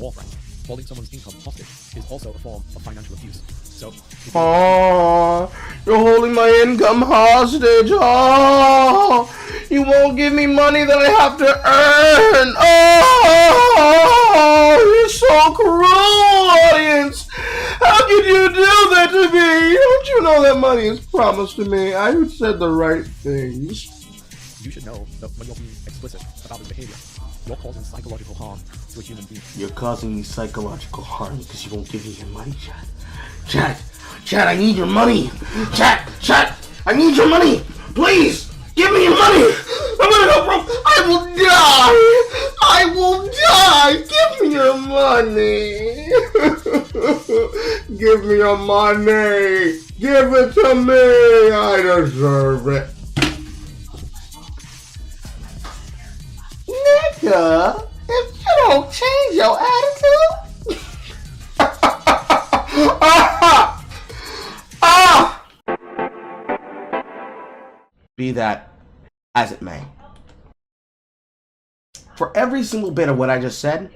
war threat. Holding someone's income hostage is also a form of financial abuse. So, oh, you're holding my income hostage. Oh, you won't give me money that I have to earn. Oh, you're so cruel, audience. How could you do that to me? Don't you know that money is promised to me? I said the right things. You should know that when you're being explicit about this behavior, you're causing psychological harm to a human being. You're causing me psychological harm because you won't give me your money, Chad. Chad, I need your money. Chad, I need your money. Please, give me your money. I'm gonna go broke. I will die. Give me your money. Give me your money. Give it to me. I deserve it. Nigga, if you don't change your attitude. Be that as it may. For every single bit of what I just said,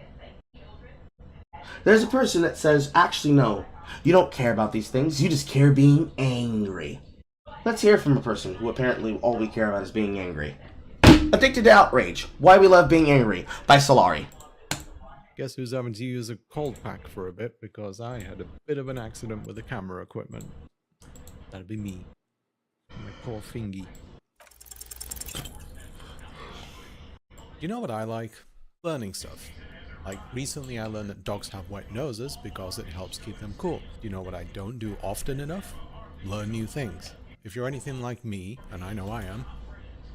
there's a person that says, actually, no, you don't care about these things. You just care being angry. Let's hear from a person who apparently all we care about is being angry. Addicted to Outrage, Why We Love Being Angry by Solari. Guess who's having to use a cold pack for a bit because I had a bit of an accident with the camera equipment. That'd be me. My poor fingy. You know what I like? Learning stuff. Like, recently I learned that dogs have wet noses because it helps keep them cool. You know what I don't do often enough? Learn new things. If you're anything like me, and I know I am,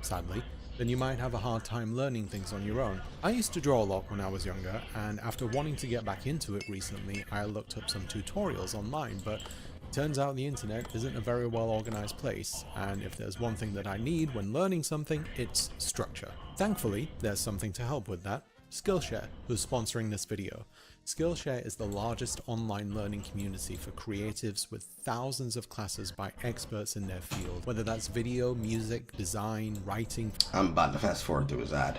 sadly, then you might have a hard time learning things on your own. I used to draw a lot when I was younger, and after wanting to get back into it recently, I looked up some tutorials online, but turns out the internet isn't a very well organized place, and if there's one thing that I need when learning something, it's structure. Thankfully, there's something to help with that. Skillshare, who's sponsoring this video. Skillshare is the largest online learning community for creatives with thousands of classes by experts in their field, whether that's video, music, design, writing. I'm about to fast forward to his ad.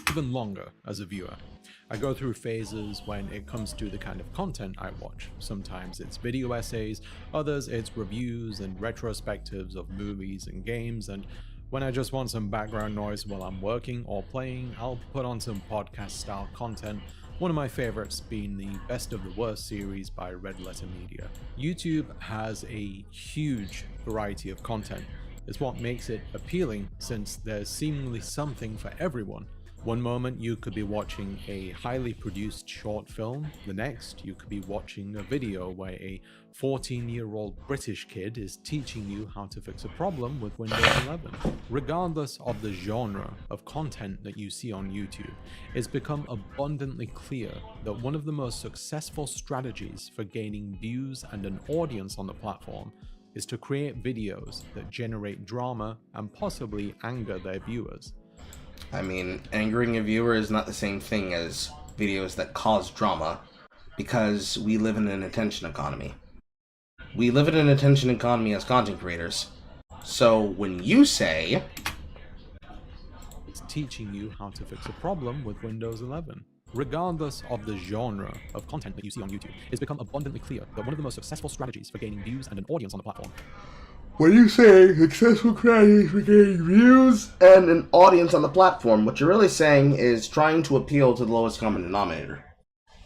Even longer as a viewer. I go through phases when it comes to the kind of content I watch. Sometimes it's video essays, others it's reviews and retrospectives of movies and games, and when I just want some background noise while I'm working or playing, I'll put on some podcast style content, one of my favorites being the Best of the Worst series by Red Letter Media. YouTube has a huge variety of content. It's what makes it appealing since there's seemingly something for everyone. One moment you could be watching a highly produced short film, the next you could be watching a video where a 14-year-old British kid is teaching you how to fix a problem with Windows 11. Regardless of the genre of content that you see on YouTube, it's become abundantly clear that one of the most successful strategies for gaining views and an audience on the platform is to create videos that generate drama and possibly anger their viewers. I mean, angering a viewer is not the same thing as videos that cause drama, because we live in an attention economy. We live in an attention economy as content creators. So when you say, it's teaching you how to fix a problem with Windows 11. Regardless of the genre of content that you see on YouTube, it's become abundantly clear that one of the most successful strategies for gaining views and an audience on the platform. when you say successful strategies for getting views and an audience on the platform, what you're really saying is trying to appeal to the lowest common denominator.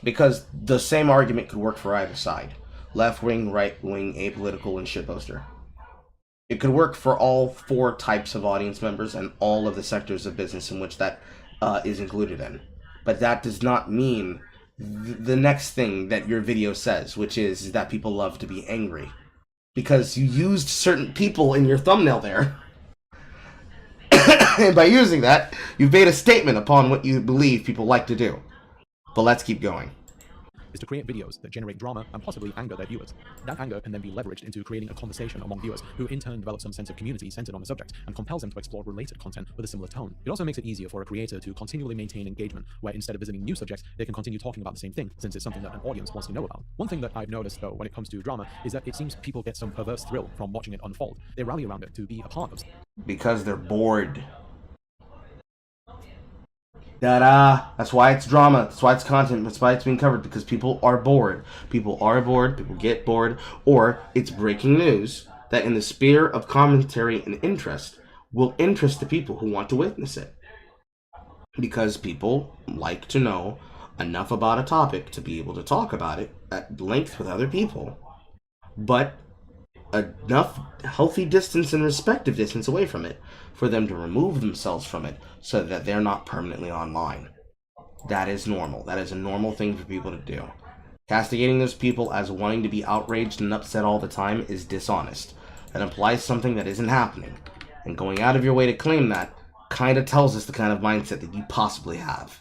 Because the same argument could work for either side. Left-wing, right-wing, apolitical, and shitposter. It could work for all four types of audience members and all of the sectors of business in which that is included in. But that does not mean the next thing that your video says, which is that people love to be angry. Because you used certain people in your thumbnail there. And by using that, you've made a statement upon what you believe people like to do. But let's keep going. is to create videos that generate drama and possibly anger their viewers. That anger can then be leveraged into creating a conversation among viewers, who in turn develop some sense of community centered on the subject and compels them to explore related content with a similar tone. It also makes it easier for a creator to continually maintain engagement, where instead of visiting new subjects, they can continue talking about the same thing, since it's something that an audience wants to know about. One thing that I've noticed, though, when it comes to drama, is that it seems people get some perverse thrill from watching it unfold. They rally around it to be a part of. Because they're bored. That's why it's drama. That's why it's content. That's why it's being covered. Because people are bored. People are bored. People get bored. Or it's breaking news that in the sphere of commentary and interest will interest the people who want to witness it. Because people like to know enough about a topic to be able to talk about it at length with other people. But enough healthy distance and respective distance away from it for them to remove themselves from it so that they're not permanently online. That is normal. That is a normal thing for people to do. Castigating those people as wanting to be outraged and upset all the time is dishonest. That implies something that isn't happening. And going out of your way to claim that kind of tells us the kind of mindset that you possibly have.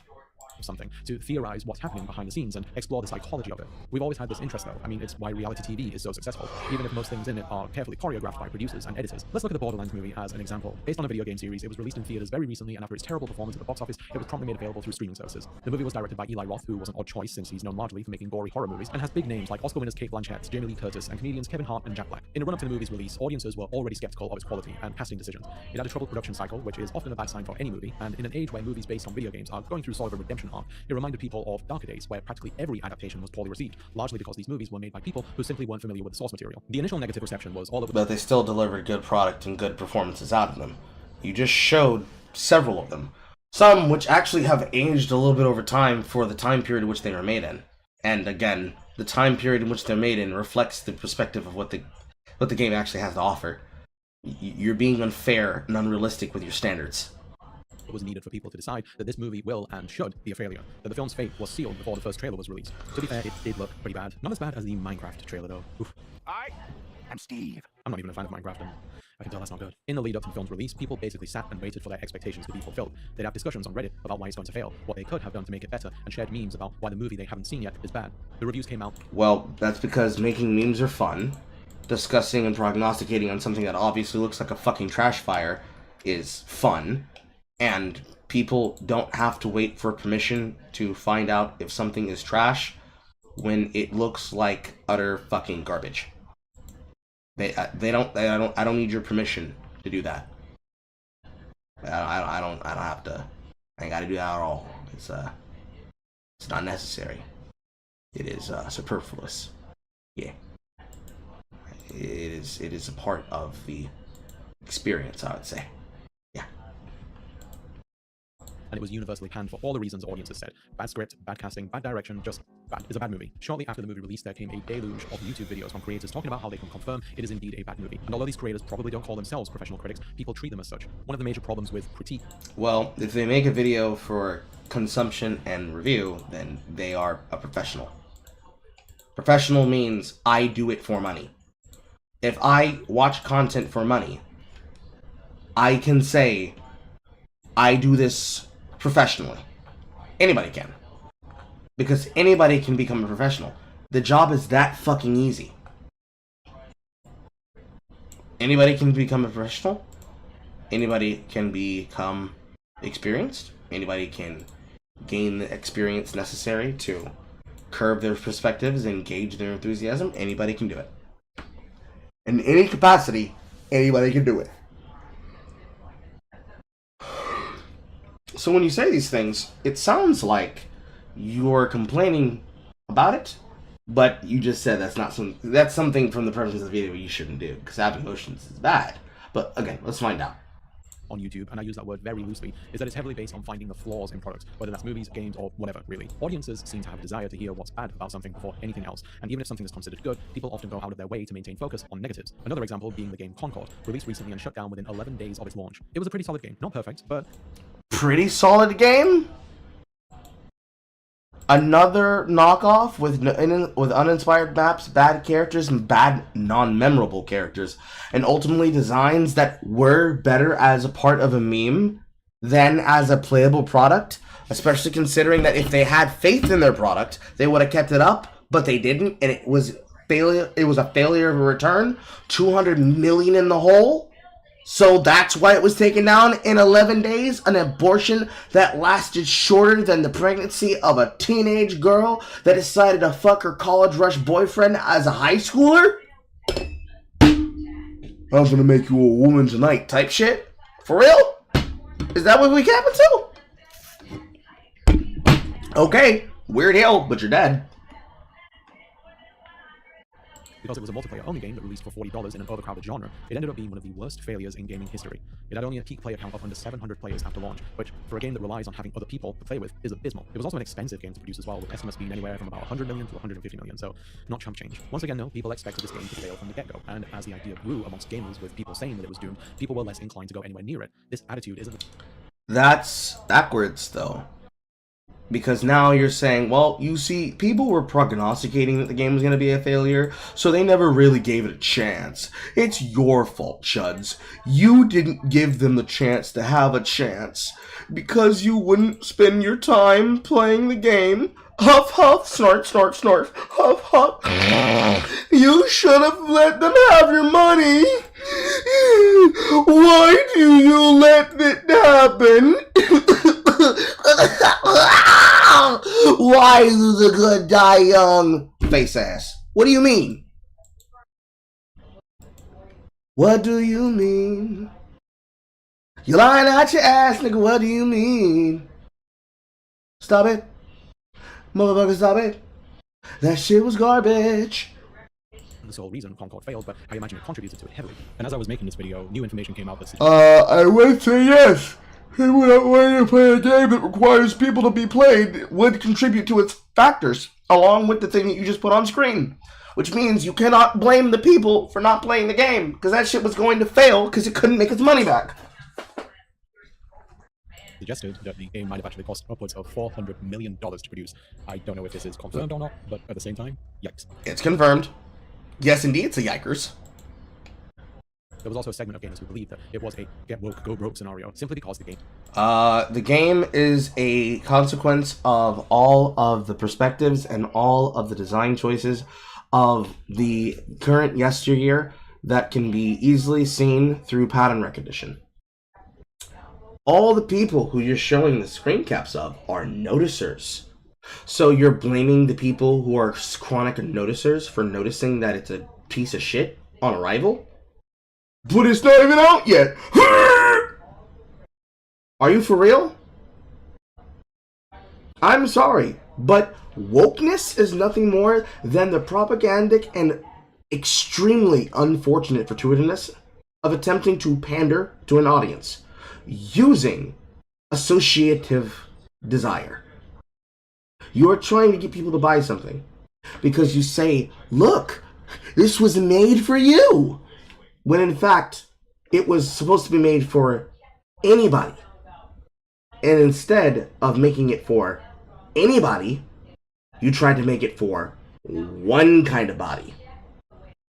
Something to theorize what's happening behind the scenes and explore the psychology of it. We've always had this interest, though. I mean, it's why reality TV is so successful, even if most things in it are carefully choreographed by producers and editors. Let's look at the Borderlands movie as an example. Based on a video game series, it was released in theaters very recently, and after its terrible performance at the box office, it was promptly made available through streaming services. The movie was directed by Eli Roth, who was an odd choice since he's known largely for making gory horror movies, and has big names like Oscar winners Cate Blanchett, Jamie Lee Curtis, and comedians Kevin Hart and Jack Black. In the run-up to the movie's release, audiences were already skeptical of its quality and casting decisions. It had a troubled production cycle, which is often a bad sign for any movie, and in an age where movies based on video games are going through sort of a redemption arc, it reminded people of darker days where practically every adaptation was poorly received, largely because these movies were made by people who simply weren't familiar with the source material. The initial negative reception was all over. But they still delivered good product and good performances out of them. You just showed several of them. Some which actually have aged a little bit over time for the time period in which they were made in. And again, the time period in which they're made in reflects the perspective of what the game actually has to offer. You're being unfair and unrealistic with your standards. Was needed for people to decide that this movie will and should be a failure, that the film's fate was sealed before the first trailer was released. To be fair, it did look pretty bad. Not as bad as the Minecraft trailer, though. Oof. I'm Steve. I'm not even a fan of Minecraft, and I can tell that's not good. In the lead up to the film's release, people basically sat and waited for their expectations to be fulfilled. They'd have discussions on Reddit about why it's going to fail, what they could have done to make it better, and shared memes about why the movie they haven't seen yet is bad. The reviews came out. Well, that's because making memes are fun. Discussing and prognosticating on something that obviously looks like a fucking trash fire is fun. And people don't have to wait for permission to find out if something is trash when it looks like utter fucking garbage. I don't need your permission to do that. I don't have to. I ain't got to do that at all. It's not necessary. It is superfluous. Yeah. It is a part of the experience, I would say. And it was universally panned for all the reasons audiences said. Bad script, bad casting, bad direction, just bad. It's a bad movie. Shortly after the movie release, there came a deluge of YouTube videos from creators talking about how they can confirm it is indeed a bad movie. And although these creators probably don't call themselves professional critics, people treat them as such. One of the major problems with critique. Well, if they make a video for consumption and review, then they are a professional. Professional means I do it for money. If I watch content for money, I can say I do this professionally. Anybody can. Because anybody can become a professional. The job is that fucking easy. Anybody can become a professional. Anybody can become experienced. Anybody can gain the experience necessary to curb their perspectives and gauge their enthusiasm. Anybody can do it. In any capacity, anybody can do it. So when you say these things, it sounds like you're complaining about it, but you just said that's something from the purpose of the video you shouldn't do, because having emotions is bad. But again, let's find out. On YouTube, and I use that word very loosely, is that it's heavily based on finding the flaws in products, whether that's movies, games, or whatever, really. Audiences seem to have a desire to hear what's bad about something before anything else, and even if something is considered good, people often go out of their way to maintain focus on negatives. Another example being the game Concord, released recently and shut down within 11 days of its launch. It was a pretty solid game. Not perfect, but pretty solid game? Another knockoff with uninspired maps, bad characters, and bad non-memorable characters, and ultimately designs that were better as a part of a meme than as a playable product, especially considering that if they had faith in their product, they would have kept it up, but they didn't, and it was failure. It was a failure of a return. 200 million in the hole. So that's why it was taken down in 11 days. An abortion that lasted shorter than the pregnancy of a teenage girl that decided to fuck her college rush boyfriend as a high schooler. I was gonna make you a woman tonight type shit. For real? Is that what we capping to? Okay, weird hill, but you're dead. Because it was a multiplayer-only game that released for $40 in an overcrowded genre, it ended up being one of the worst failures in gaming history. It had only a peak player count of under 700 players after launch, which, for a game that relies on having other people to play with, is abysmal. It was also an expensive game to produce as well, with estimates being anywhere from about 100 million to 150 million, so not chump change. Once again, though, people expected this game to fail from the get-go, and as the idea grew amongst gamers with people saying that it was doomed, people were less inclined to go anywhere near it. This attitude isn't... That's backwards, though. Because now you're saying, well, you see, people were prognosticating that the game was going to be a failure, so they never really gave it a chance. It's your fault, Chuds. You didn't give them the chance to have a chance, because you wouldn't spend your time playing the game. Huff, huff, snort, snort, snort, huff, huff. You should have let them have your money. Why do you let it happen? Why do the good die young? Face ass. What do you mean? What do you mean? You lying out your ass, nigga. What do you mean? Stop it. Motherfucker, stop it. That shit was garbage. The sole reason Concord failed, but I imagine it contributed to it heavily. And as I was making this video, new information came out that suggested... I would say yes. When you play a game that requires people to be played, would contribute to its factors, along with the thing that you just put on screen. Which means you cannot blame the people for not playing the game, because that shit was going to fail because it couldn't make its money back. Suggested that the game might have actually cost upwards of $400 million to produce. I don't know if this is confirmed or not, but at the same time, yikes. It's confirmed. Yes, indeed, it's a yikers. There was also a segment of gamers who believed that it was a get woke, go broke scenario, simply because the game is a consequence of all of the perspectives and all of the design choices of the current yesteryear that can be easily seen through pattern recognition. All the people who you're showing the screen caps of are noticers. So you're blaming the people who are chronic noticers for noticing that it's a piece of shit on arrival? But it's not even out yet. Are you for real? I'm sorry, but wokeness is nothing more than the propagandic and extremely unfortunate fortuitousness of attempting to pander to an audience using associative desire. You are trying to get people to buy something because you say, look, this was made for you. When in fact, it was supposed to be made for anybody. And instead of making it for anybody, you tried to make it for one kind of body.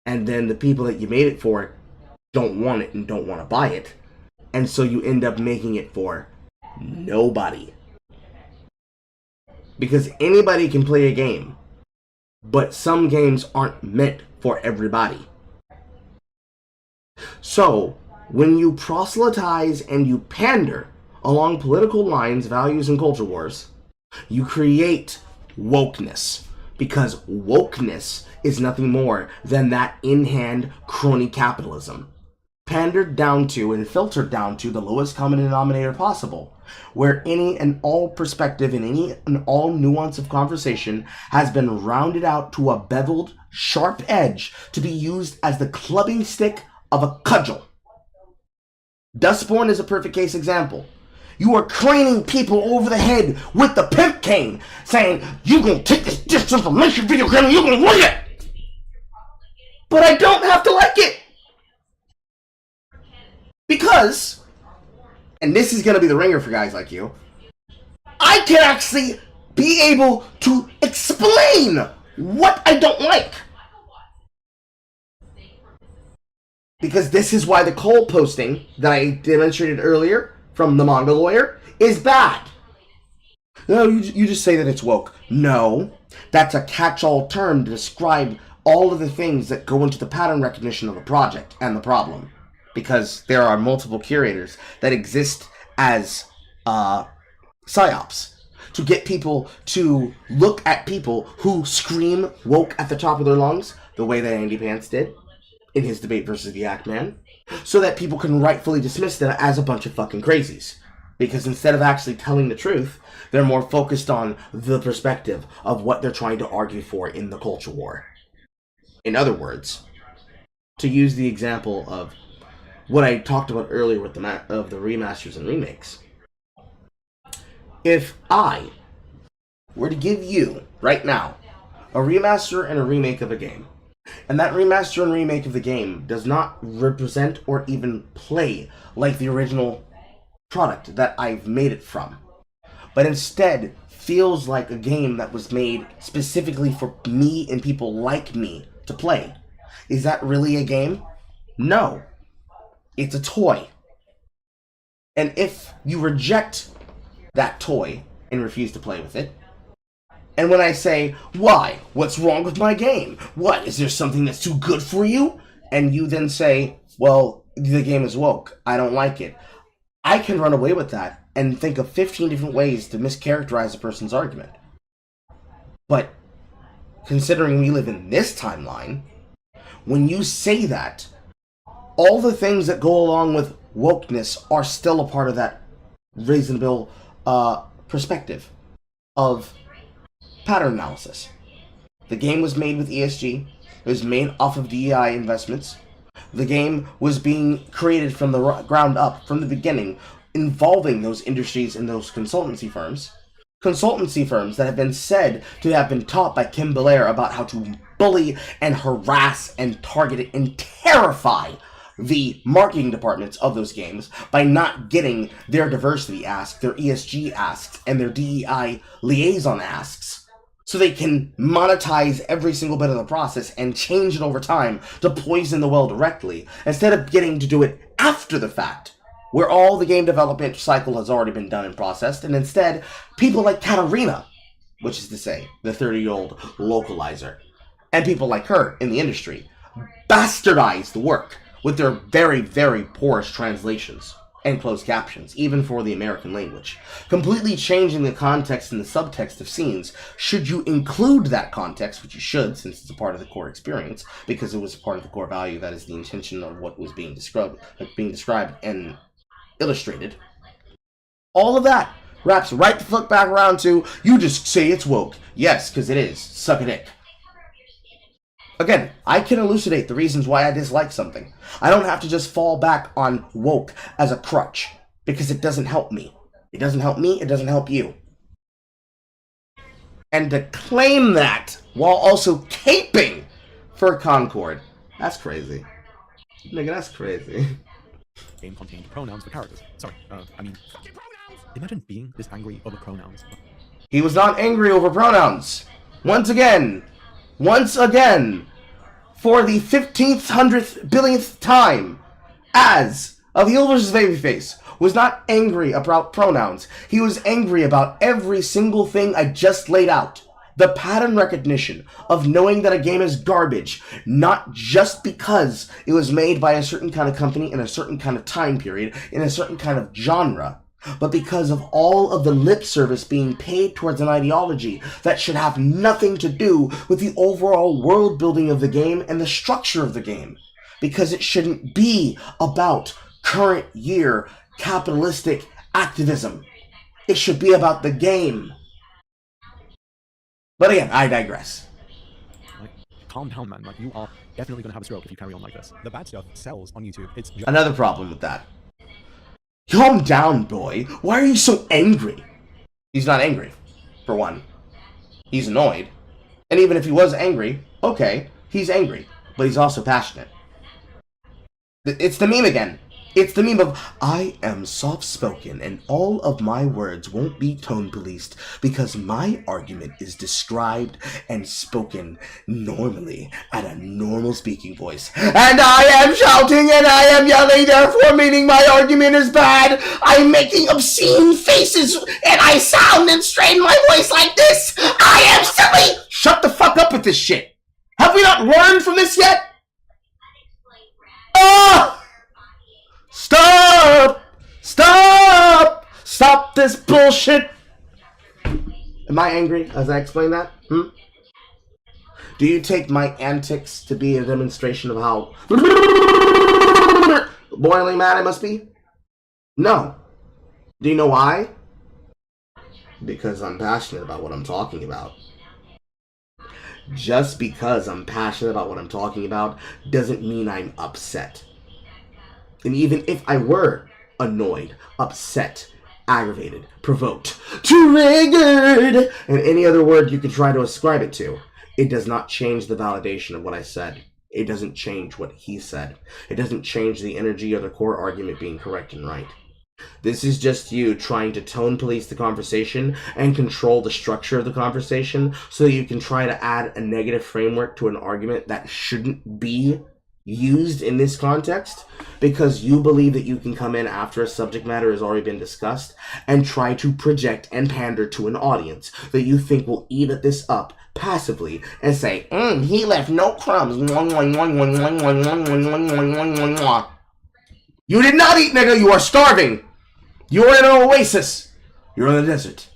And then the people that you made it for don't want it and don't want to buy it. And so you end up making it for nobody. Because anybody can play a game, but some games aren't meant for everybody. So, when you proselytize and you pander along political lines, values, and culture wars, you create wokeness. Because wokeness is nothing more than that in-hand crony capitalism. Pandered down to and filtered down to the lowest common denominator possible, where any and all perspective and any and all nuance of conversation has been rounded out to a beveled, sharp edge to be used as the clubbing stick of a cudgel. Dustborn is a perfect case example. You are craning people over the head with the pimp cane, saying, you're going to take this disinformation video game and you're going to like it. But I don't have to like it. Because, and this is going to be the ringer for guys like you, I can actually be able to explain what I don't like. Because this is why the cold posting that I demonstrated earlier from the manga lawyer is bad. No, you just say that it's woke. No, that's a catch-all term to describe all of the things that go into the pattern recognition of the project and the problem. Because there are multiple curators that exist as psyops to get people to look at people who scream woke at the top of their lungs, the way that Andy Pants did in his debate versus the Act Man, so that people can rightfully dismiss them as a bunch of fucking crazies. Because instead of actually telling the truth, they're more focused on the perspective of what they're trying to argue for in the culture war. In other words, to use the example of what I talked about earlier with the remasters and remakes, if I were to give you, right now, a remaster and a remake of a game, and that remaster and remake of the game does not represent or even play like the original product that I've made it from, but instead feels like a game that was made specifically for me and people like me to play, is that really a game? No. It's a toy. And if you reject that toy and refuse to play with it, and when I say, why? What's wrong with my game? What? Is there something that's too good for you? And you then say, well, the game is woke. I don't like it. I can run away with that and think of 15 different ways to mischaracterize a person's argument. But considering we live in this timeline, when you say that, all the things that go along with wokeness are still a part of that reasonable perspective of pattern analysis. The game was made with ESG. It was made off of DEI investments. The game was being created from the ground up, from the beginning, involving those industries and those consultancy firms. Consultancy firms that have been said to have been taught by Kim Belair about how to bully and harass and target and terrify the marketing departments of those games by not getting their diversity asks, their ESG asks, and their DEI liaison asks, so they can monetize every single bit of the process and change it over time to poison the well directly, instead of getting to do it after the fact, where all the game development cycle has already been done and processed, and instead, people like Katarina, which is to say, the 30-year-old localizer, and people like her in the industry, bastardize the work with their very, very porous translations and closed captions, even for the American language, completely changing the context and the subtext of scenes, should you include that context, which you should, since it's a part of the core experience, because it was part of the core value, that is the intention of what was being described and illustrated. All of that wraps right the fuck back around to, you just say it's woke. Yes, because it is. Suck a dick. Again, I can elucidate the reasons why I dislike something. I don't have to just fall back on woke as a crutch, because it doesn't help me. It doesn't help me, it doesn't help you. And to claim that while also caping for Concord, that's crazy. Nigga, that's crazy. Game contained pronouns for characters. Sorry, imagine being this angry over pronouns. He was not angry over pronouns. Once again, for the 15th, 100th, billionth time, Az of Heel vs. Babyface was not angry about pronouns. He was angry about every single thing I just laid out. The pattern recognition of knowing that a game is garbage, not just because it was made by a certain kind of company in a certain kind of time period, in a certain kind of genre, but because of all of the lip service being paid towards an ideology that should have nothing to do with the overall world building of the game and the structure of the game. Because it shouldn't be about current year capitalistic activism. It should be about the game. But again, I digress. Like, calm down, man. Like, you are definitely gonna have a stroke if you carry on like this. The bad stuff sells on YouTube. It's just another problem with that. Calm down, boy. Why are you so angry? He's not angry, for one. He's annoyed. And even if he was angry, okay, he's angry. But he's also passionate. It's the meme again. It's the meme of, I am soft-spoken and all of my words won't be tone-policed because my argument is described and spoken normally at a normal speaking voice. And I am shouting and I am yelling, therefore meaning my argument is bad. I'm making obscene faces and I sound and strain my voice like this. I am silly. Shut the fuck up with this shit. Have we not learned from this yet? Ah! Stop! Stop! Stop this bullshit! Am I angry as I explain that? Do you take my antics to be a demonstration of how boiling mad I must be? No. Do you know why? Because I'm passionate about what I'm talking about. Just because I'm passionate about what I'm talking about doesn't mean I'm upset. And even if I were annoyed, upset, aggravated, provoked, triggered, and any other word you could try to ascribe it to, it does not change the validation of what I said. It doesn't change what he said. It doesn't change the energy or the core argument being correct and right. This is just you trying to tone police the conversation and control the structure of the conversation so you can try to add a negative framework to an argument that shouldn't be used in this context, because you believe that you can come in after a subject matter has already been discussed and try to project and pander to an audience that you think will eat this up passively and say, he left no crumbs. You did not eat, nigga. You are starving. You are in an oasis. You're in the desert.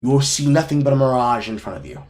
You will see nothing but a mirage in front of you.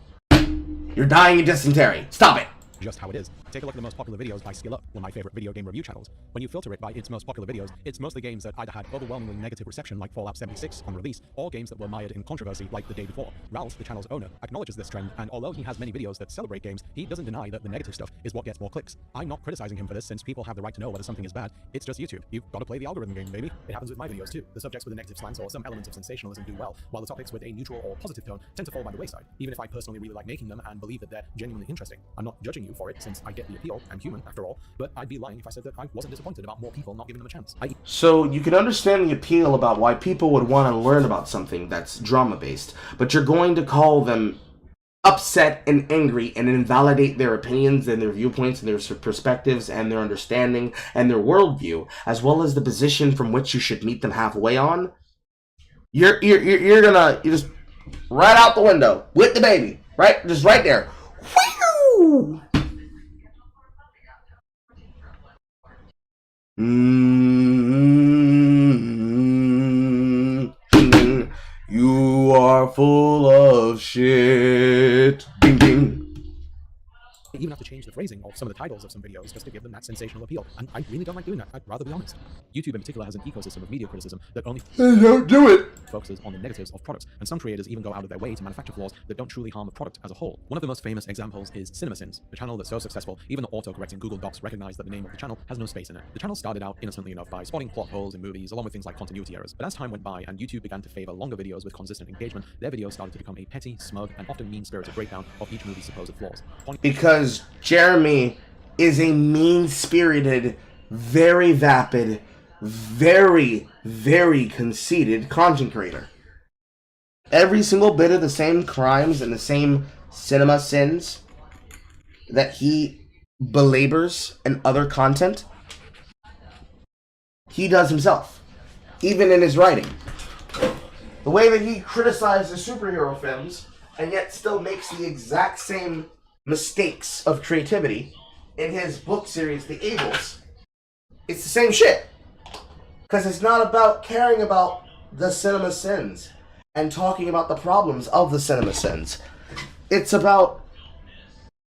You're dying of dysentery. Stop it. Just how it is. Take a look at the most popular videos by SkillUp, one of my favorite video game review channels. When you filter it by its most popular videos, it's mostly games that either had overwhelmingly negative reception like Fallout 76 on release, or games that were mired in controversy like The Day Before. Ralph, the channel's owner, acknowledges this trend, and although he has many videos that celebrate games, he doesn't deny that the negative stuff is what gets more clicks. I'm not criticizing him for this, since people have the right to know whether something is bad. It's just YouTube. You've got to play the algorithm game, baby. It happens with my videos too. The subjects with a negative slant or some elements of sensationalism do well, while the topics with a neutral or positive tone tend to fall by the wayside, even if I personally really like making them and believe that they're genuinely interesting. I'm not judging you for it, since I get the appeal. I'm human, after all, but I'd be lying if I said that I wasn't disappointed about more people not giving them a chance. So you can understand the appeal about why people would want to learn about something that's drama-based, but you're going to call them upset and angry and invalidate their opinions and their viewpoints and their perspectives and their understanding and their worldview, as well as the position from which you should meet them halfway on. You're just right out the window with the baby, right? Just right there. Whew! You are full of shit. Ding ding. I even have to change the phrasing of some of the titles of some videos just to give them that sensational appeal, and I really don't like doing that. I'd rather be honest. YouTube in particular has an ecosystem of media criticism that only Don't do it. focuses on the negatives of products, and some creators even go out of their way to manufacture flaws that don't truly harm the product as a whole. One of the most famous examples is CinemaSins, a channel that's so successful even the autocorrecting Google Docs recognized that the name of the channel has no space in it. The channel started out innocently enough by spotting plot holes in movies along with things like continuity errors, but as time went by and YouTube began to favor longer videos with consistent engagement, their videos started to become a petty, smug, and often mean-spirited breakdown of each movie's supposed flaws. Because Jeremy is a mean-spirited, very vapid, very, very conceited content creator. Every single bit of the same crimes and the same cinema sins that he belabors in other content, he does himself, even in his writing. The way that he criticizes superhero films and yet still makes the exact same mistakes of creativity in his book series, The Ables, it's the same shit. Because it's not about caring about the cinema sins and talking about the problems of the cinema sins. It's about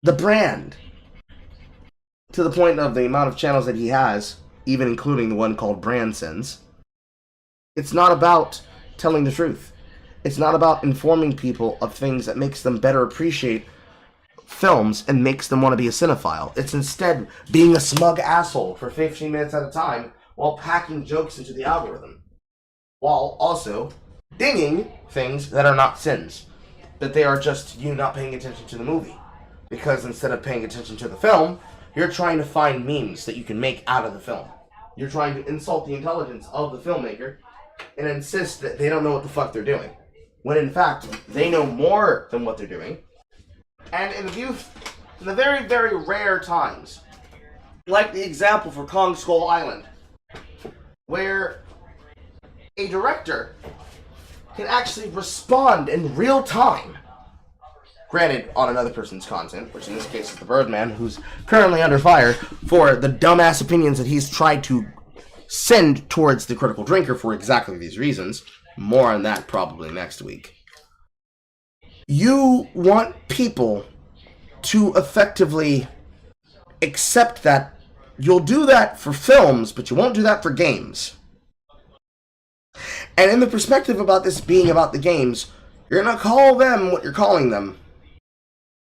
the brand. To the point of the amount of channels that he has, even including the one called Brand Sins. It's not about telling the truth. It's not about informing people of things that makes them better appreciate films and makes them want to be a cinephile. It's instead being a smug asshole for 15 minutes at a time while packing jokes into the algorithm, while also dinging things that are not sins, that they are just you not paying attention to the movie, because instead of paying attention to the film, you're trying to find memes that you can make out of the film. You're trying to insult the intelligence of the filmmaker and insist that they don't know what the fuck they're doing. When in fact, they know more than what they're doing. And in the very, very rare times, like the example for Kong Skull Island, where a director can actually respond in real time, granted on another person's content, which in this case is the Birdman, who's currently under fire for the dumbass opinions that he's tried to send towards the Critical Drinker for exactly these reasons. More on that probably next week. You want people to effectively accept that you'll do that for films, but you won't do that for games. And in the perspective about this being about the games, you're going to call them what you're calling them.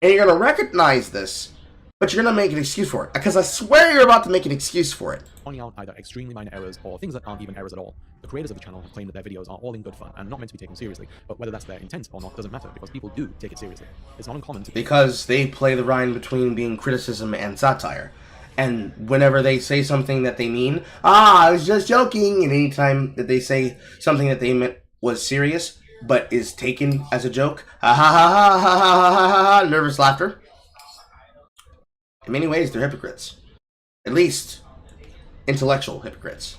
And you're going to recognize this, but you're going to make an excuse for it. Because I swear you're about to make an excuse for it. Pointing out either extremely minor errors or things that aren't even errors at all. The creators of the channel have claimed that their videos are all in good fun and not meant to be taken seriously, but whether that's their intent or not doesn't matter because people do take it seriously. It's not uncommon to... Because they play the line between being criticism and satire. And whenever they say something that they mean, I was just joking, and anytime that they say something that they meant was serious, but is taken as a joke, ha ha ha ha ha ha ha ha, nervous laughter. In many ways, they're hypocrites. At least, intellectual hypocrites.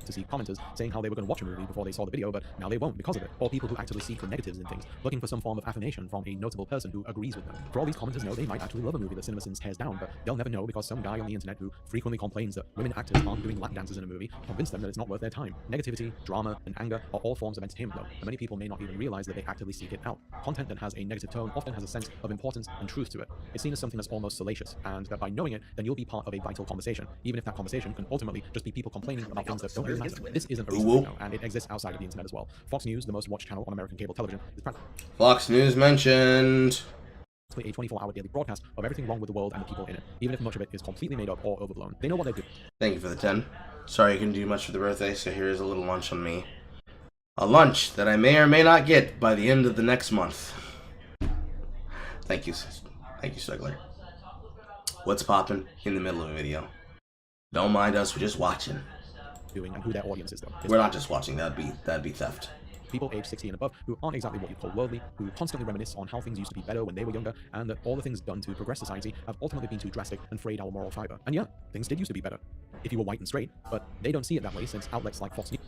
To see commenters saying how they were going to watch a movie before they saw the video, but now they won't because of it. Or people who actively seek the negatives in things, looking for some form of affirmation from a notable person who agrees with them. For all these commenters know they might actually love a movie that CinemaSins tears down, but they'll never know because some guy on the internet who frequently complains that women actors aren't doing lap dances in a movie convinced them that it's not worth their time. Negativity, drama, and anger are all forms of entertainment though, and many people may not even realize that they actively seek it out. Content that has a negative tone often has a sense of importance and truth to it. It's seen as something that's almost salacious, and that by knowing it, then you'll be part of a vital conversation, even if that conversation can ultimately just be people complaining about things that don't really matter. This isn't a recent thing, and it exists outside of the internet as well. Fox News, the most watched channel on American cable television, is practically Fox News mentioned a 24-hour daily broadcast of everything wrong with the world and the people in it, even if much of it is completely made up or overblown. They know what they do. Thank you for the 10. Sorry I couldn't do much for the birthday, so here's a little lunch on me. A lunch that I may or may not get by the end of the next month. Thank you, Sugler. What's poppin' in the middle of a video? Don't mind us, we're just watching. Doing and who their audience is though. We're not just watching, that'd be theft. People age 60 and above who aren't exactly what you call worldly, who constantly reminisce on how things used to be better when they were younger, and that all the things done to progress society have ultimately been too drastic and frayed our moral fiber. And yeah, things did used to be better if you were white and straight, but they don't see it that way since outlets like Fox News.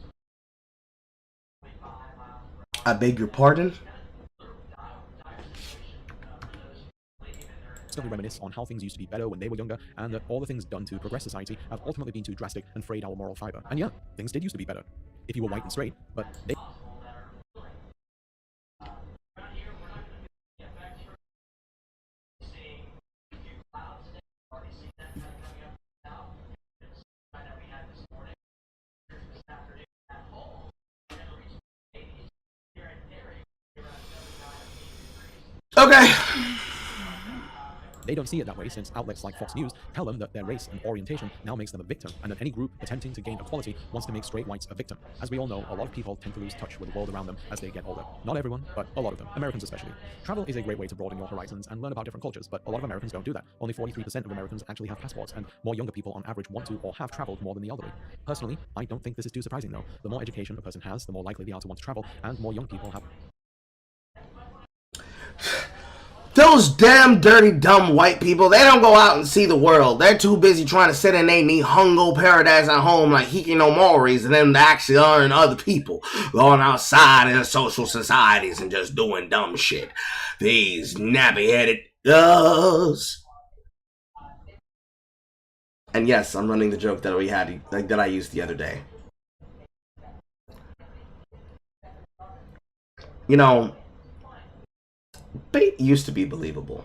I beg your pardon? Reminisce on how things used to be better when they were younger, and that all the things done to progress society have ultimately been too drastic and frayed our moral fiber. And yeah, things did used to be better if you were white and straight, but they... Okay. They don't see it that way since outlets like Fox News tell them that their race and orientation now makes them a victim, and that any group attempting to gain equality wants to make straight whites a victim. As we all know, a lot of people tend to lose touch with the world around them as they get older. Not everyone, but a lot of them, Americans especially. Travel is a great way to broaden your horizons and learn about different cultures, but a lot of Americans don't do that. Only 43% of Americans actually have passports, and more younger people on average want to or have traveled more than the elderly. Personally, I don't think this is too surprising though. The more education a person has, the more likely they are to want to travel, and more young people have... Those damn dirty dumb white people, they don't go out and see the world. They're too busy trying to sit in their Nihongo paradise at home like Hikinomoris and then actually learn other people going outside in social societies and just doing dumb shit. These nappy-headed us. And yes, I'm running the joke that we had, like that I used the other day. You know, bait used to be believable.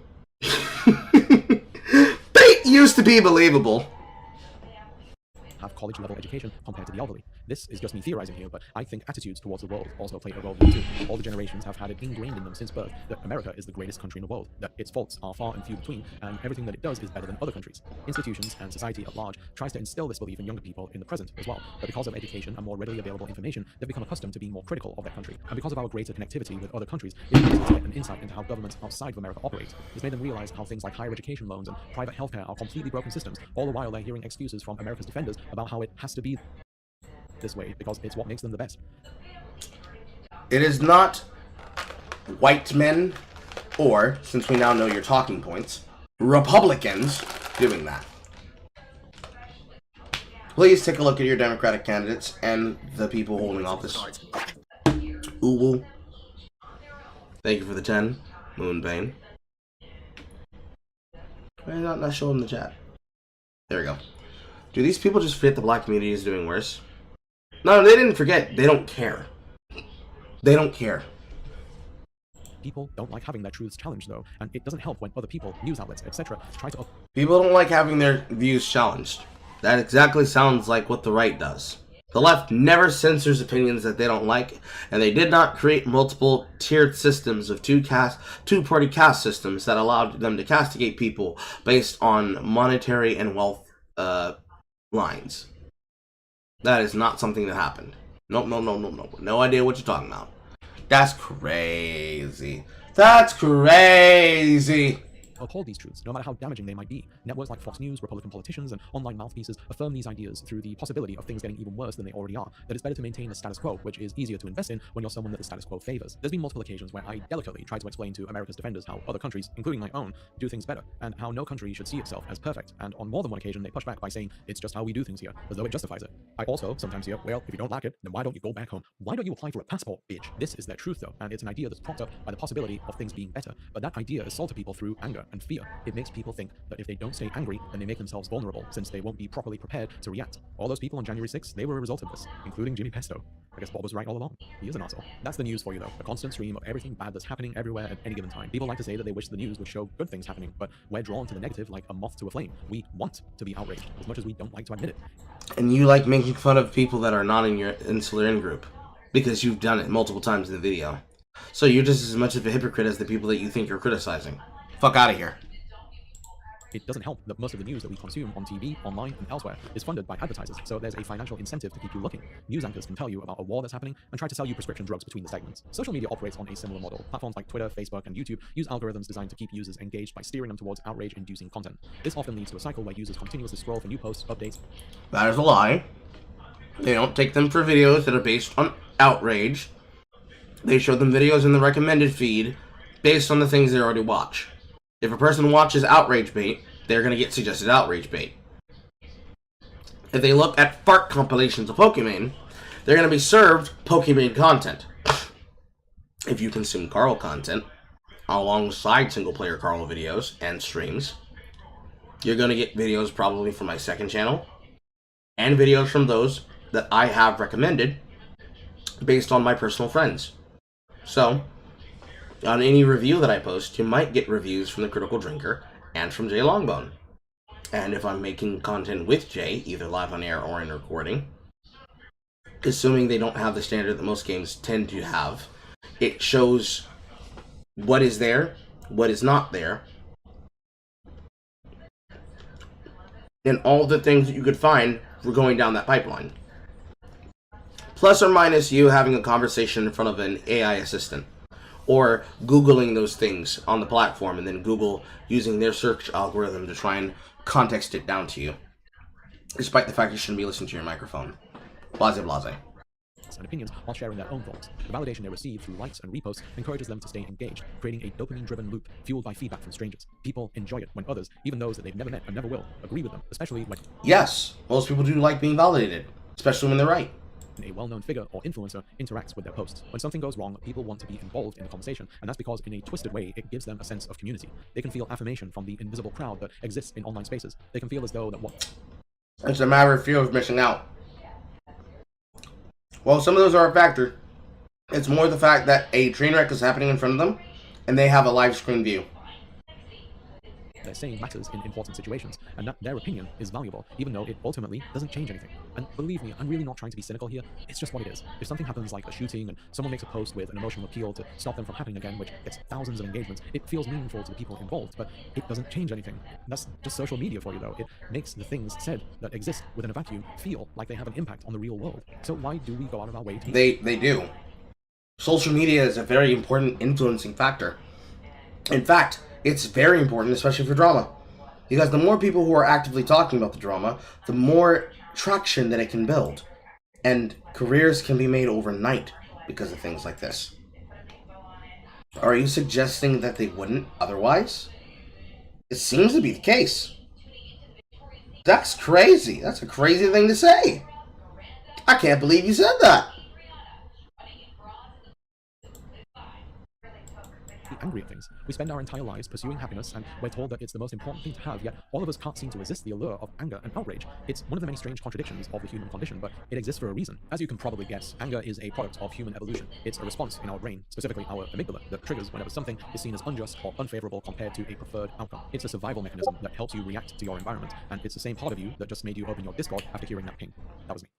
Bait used to be believable. Have college-level education compared to the elderly. This is just me theorizing here, but I think attitudes towards the world also play a role here too. All the generations have had it ingrained in them since birth that America is the greatest country in the world, that its faults are far and few between, and everything that it does is better than other countries. Institutions and society at large tries to instill this belief in younger people in the present as well, but because of education and more readily available information, they've become accustomed to being more critical of their country. And because of our greater connectivity with other countries, it's easy to get an insight into how governments outside of America operate. It's made them realize how things like higher education loans and private healthcare are completely broken systems, all the while they're hearing excuses from America's defenders about how it has to be this way because it's what makes them the best. It is not white men, or, since we now know your talking points, Republicans doing that. Please take a look at your Democratic candidates and the people holding office. Ooh. Thank you for the 10, Moonbane. Why did not show in the chat? There we go. Do these people just forget the black community is doing worse? No, they didn't forget. They don't care. They don't care. People don't like having their truths challenged, though, and it doesn't help when other people, news outlets, etc., try to... People don't like having their views challenged. That exactly sounds like what the right does. The left never censors opinions that they don't like, and they did not create multiple tiered systems of two-party caste systems that allowed them to castigate people based on monetary and wealth lines. That is not something that happened. Nope, no. No idea what you're talking about. That's crazy. That's crazy. uphold these truths, no matter how damaging they might be. Networks like Fox News, Republican politicians, and online mouthpieces affirm these ideas through the possibility of things getting even worse than they already are, that it's better to maintain the status quo, which is easier to invest in when you're someone that the status quo favors. There's been multiple occasions where I delicately try to explain to America's defenders how other countries, including my own, do things better, and how no country should see itself as perfect, and on more than one occasion they push back by saying, it's just how we do things here, as though it justifies it. I also sometimes hear, well, if you don't like it, then why don't you go back home? Why don't you apply for a passport, bitch? This is their truth, though, and it's an idea that's propped up by the possibility of things being better, but that idea is sold to people through anger and fear. It makes people think that if they don't stay angry, then they make themselves vulnerable, since they won't be properly prepared to react. All those people on January 6th, they were a result of this, including Jimmy Pesto. I guess Bob was right all along. He is an asshole. That's the news for you, though. A constant stream of everything bad that's happening everywhere at any given time. People like to say that they wish the news would show good things happening, but we're drawn to the negative like a moth to a flame. We want to be outraged, as much as we don't like to admit it. And you like making fun of people that are not in your insular in-group, because you've done it multiple times in the video. So you're just as much of a hypocrite as the people that you think you're criticizing. Fuck out of here. It doesn't help that most of the news that we consume on TV, online, and elsewhere is funded by advertisers, so there's a financial incentive to keep you looking. News anchors can tell you about a war that's happening and try to sell you prescription drugs between the segments. Social media operates on a similar model. Platforms like Twitter, Facebook, and YouTube use algorithms designed to keep users engaged by steering them towards outrage-inducing content. This often leads to a cycle where users continuously scroll for new posts, updates. That is a lie. They don't take them for videos that are based on outrage. They show them videos in the recommended feed based on the things they already watch. If a person watches outrage bait, they're going to get suggested outrage bait. If they look at fart compilations of Pokemon, they're going to be served Pokemon content. If you consume Carl content, alongside SinglePlayerCarl videos and streams, you're going to get videos probably from my second channel, and videos from those that I have recommended based on my personal friends. So, on any review that I post, you might get reviews from the Critical Drinker and from Jay Longbone. And if I'm making content with Jay, either live on air or in recording, assuming they don't have the standard that most games tend to have, it shows what is there, what is not there, and all the things that you could find for going down that pipeline. Plus or minus you having a conversation in front of an AI assistant, or Googling those things on the platform, and then Google using their search algorithm to try and context it down to you, despite the fact you shouldn't be listening to your microphone. Blase blase. And opinions while sharing their own thoughts. The validation they receive through likes and reposts encourages them to stay engaged, creating a dopamine-driven loop fueled by feedback from strangers. People enjoy it when others, even those that they've never met and never will, agree with them, especially when... Yes, most people do like being validated, especially when they're right. A well-known figure or influencer interacts with their posts. When something goes wrong, people want to be involved in the conversation, and that's because in a twisted way, it gives them a sense of community. They can feel affirmation from the invisible crowd that exists in online spaces. They can feel as though that what... It's a matter of fear of missing out. Well, some of those are a factor. It's more the fact that a train wreck is happening in front of them, and they have a live screen view. they're saying matters in important situations, and that their opinion is valuable, even though it ultimately doesn't change anything. And believe me, I'm really not trying to be cynical here. It's just what it is. If something happens like a shooting and someone makes a post with an emotional appeal to stop them from happening again, which gets thousands of engagements, it feels meaningful to the people involved, but it doesn't change anything. That's just social media for you, though. It makes the things said that exist within a vacuum feel like they have an impact on the real world. So why do we go out of our way to... They do. Social media is a very important influencing factor. In fact, it's very important, especially for drama. Because the more people who are actively talking about the drama, the more traction that it can build. And careers can be made overnight because of things like this. Are you suggesting that they wouldn't otherwise? It seems to be the case. That's crazy. That's a crazy thing to say. I can't believe you said that. Angry at things. We spend our entire lives pursuing happiness, and we're told that it's the most important thing to have, yet all of us can't seem to resist the allure of anger and outrage. It's one of the many strange contradictions of the human condition, but it exists for a reason. As you can probably guess, anger is a product of human evolution. It's a response in our brain, specifically our amygdala, that triggers whenever something is seen as unjust or unfavorable compared to a preferred outcome. It's a survival mechanism that helps you react to your environment, and it's the same part of you that just made you open your Discord after hearing that ping. That was me.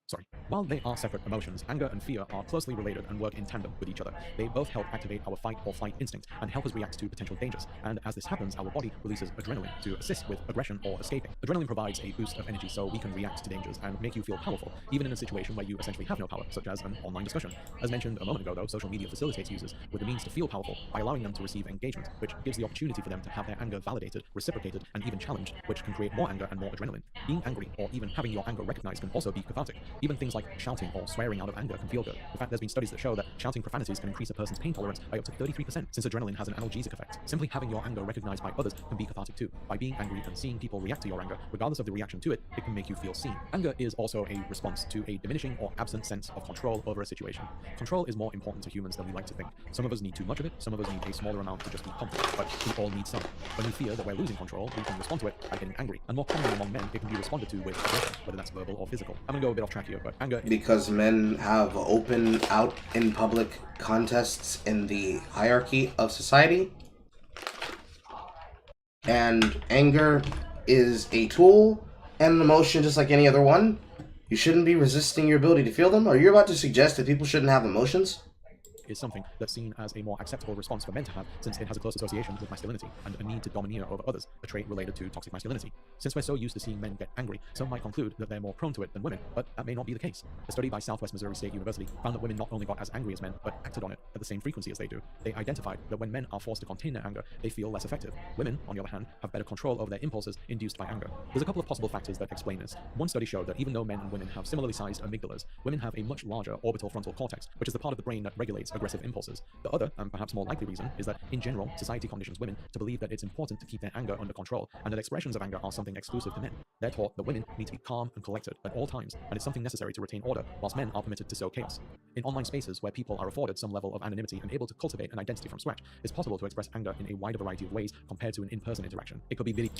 Sorry. While they are separate emotions, anger and fear are closely related and work in tandem with each other. They both help activate our fight or flight instinct and help us react to potential dangers. And as this happens, our body releases adrenaline to assist with aggression or escaping. Adrenaline provides a boost of energy so we can react to dangers and make you feel powerful, even in a situation where you essentially have no power, such as an online discussion. As mentioned a moment ago, though, social media facilitates users with the means to feel powerful by allowing them to receive engagement, which gives the opportunity for them to have their anger validated, reciprocated, and even challenged, which can create more anger and more adrenaline. Being angry, or even having your anger recognized, can also be cathartic. Even things like shouting or swearing out of anger can feel good. In fact, there's been studies that show that shouting profanities can increase a person's pain tolerance by up to 33%, since adrenaline has an analgesic effect. Simply having your anger recognized by others can be cathartic too. By being angry and seeing people react to your anger, regardless of the reaction to it, it can make you feel seen. Anger is also a response to a diminishing or absent sense of control over a situation. Control is more important to humans than we like to think. Some of us need too much of it, some of us need a smaller amount to just be comfortable, but we all need some. When we fear that we're losing control, we can respond to it by getting angry. And more commonly among men, it can be responded to with aggression, whether that's verbal or physical. I'm gonna go a bit off track here, but anger... Because men have open, out in public contests in the hierarchy of society. And anger is a tool and an emotion just like any other one. You shouldn't be resisting your ability to feel them. Are you about to suggest that people shouldn't have emotions? Is something that's seen as a more acceptable response for men to have, since it has a close association with masculinity and a need to domineer over others, a trait related to toxic masculinity. Since we're so used to seeing men get angry, some might conclude that they're more prone to it than women, but that may not be the case. A study by Southwest Missouri State University found that women not only got as angry as men, but acted on it at the same frequency as they do. They identified that when men are forced to contain their anger, they feel less effective. Women, on the other hand, have better control over their impulses induced by anger. There's a couple of possible factors that explain this. One study showed that even though men and women have similarly sized amygdalas, women have a much larger orbital frontal cortex, which is the part of the brain that regulates aggressive impulses. The other, and perhaps more likely reason, is that, in general, society conditions women to believe that it's important to keep their anger under control, and that expressions of anger are something exclusive to men. They're taught that women need to be calm and collected at all times, and it's something necessary to retain order, whilst men are permitted to sow chaos. In online spaces where people are afforded some level of anonymity and able to cultivate an identity from scratch, it's possible to express anger in a wider variety of ways compared to an in-person interaction. It could be video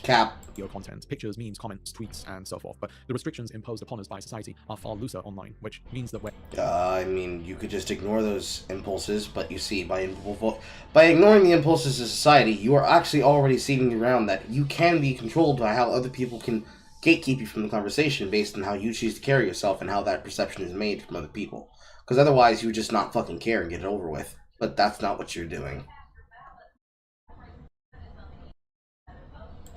content, pictures, memes, comments, tweets, and so forth, but the restrictions imposed upon us by society are far looser online, which means that we're... I mean, you could just ignore those impulses, but you see, by ignoring the impulses of society, you are actually already seeing around that you can be controlled by how other people can gatekeep you from the conversation based on how you choose to carry yourself and how that perception is made from other people. Because otherwise, you would just not fucking care and get it over with. But that's not what you're doing.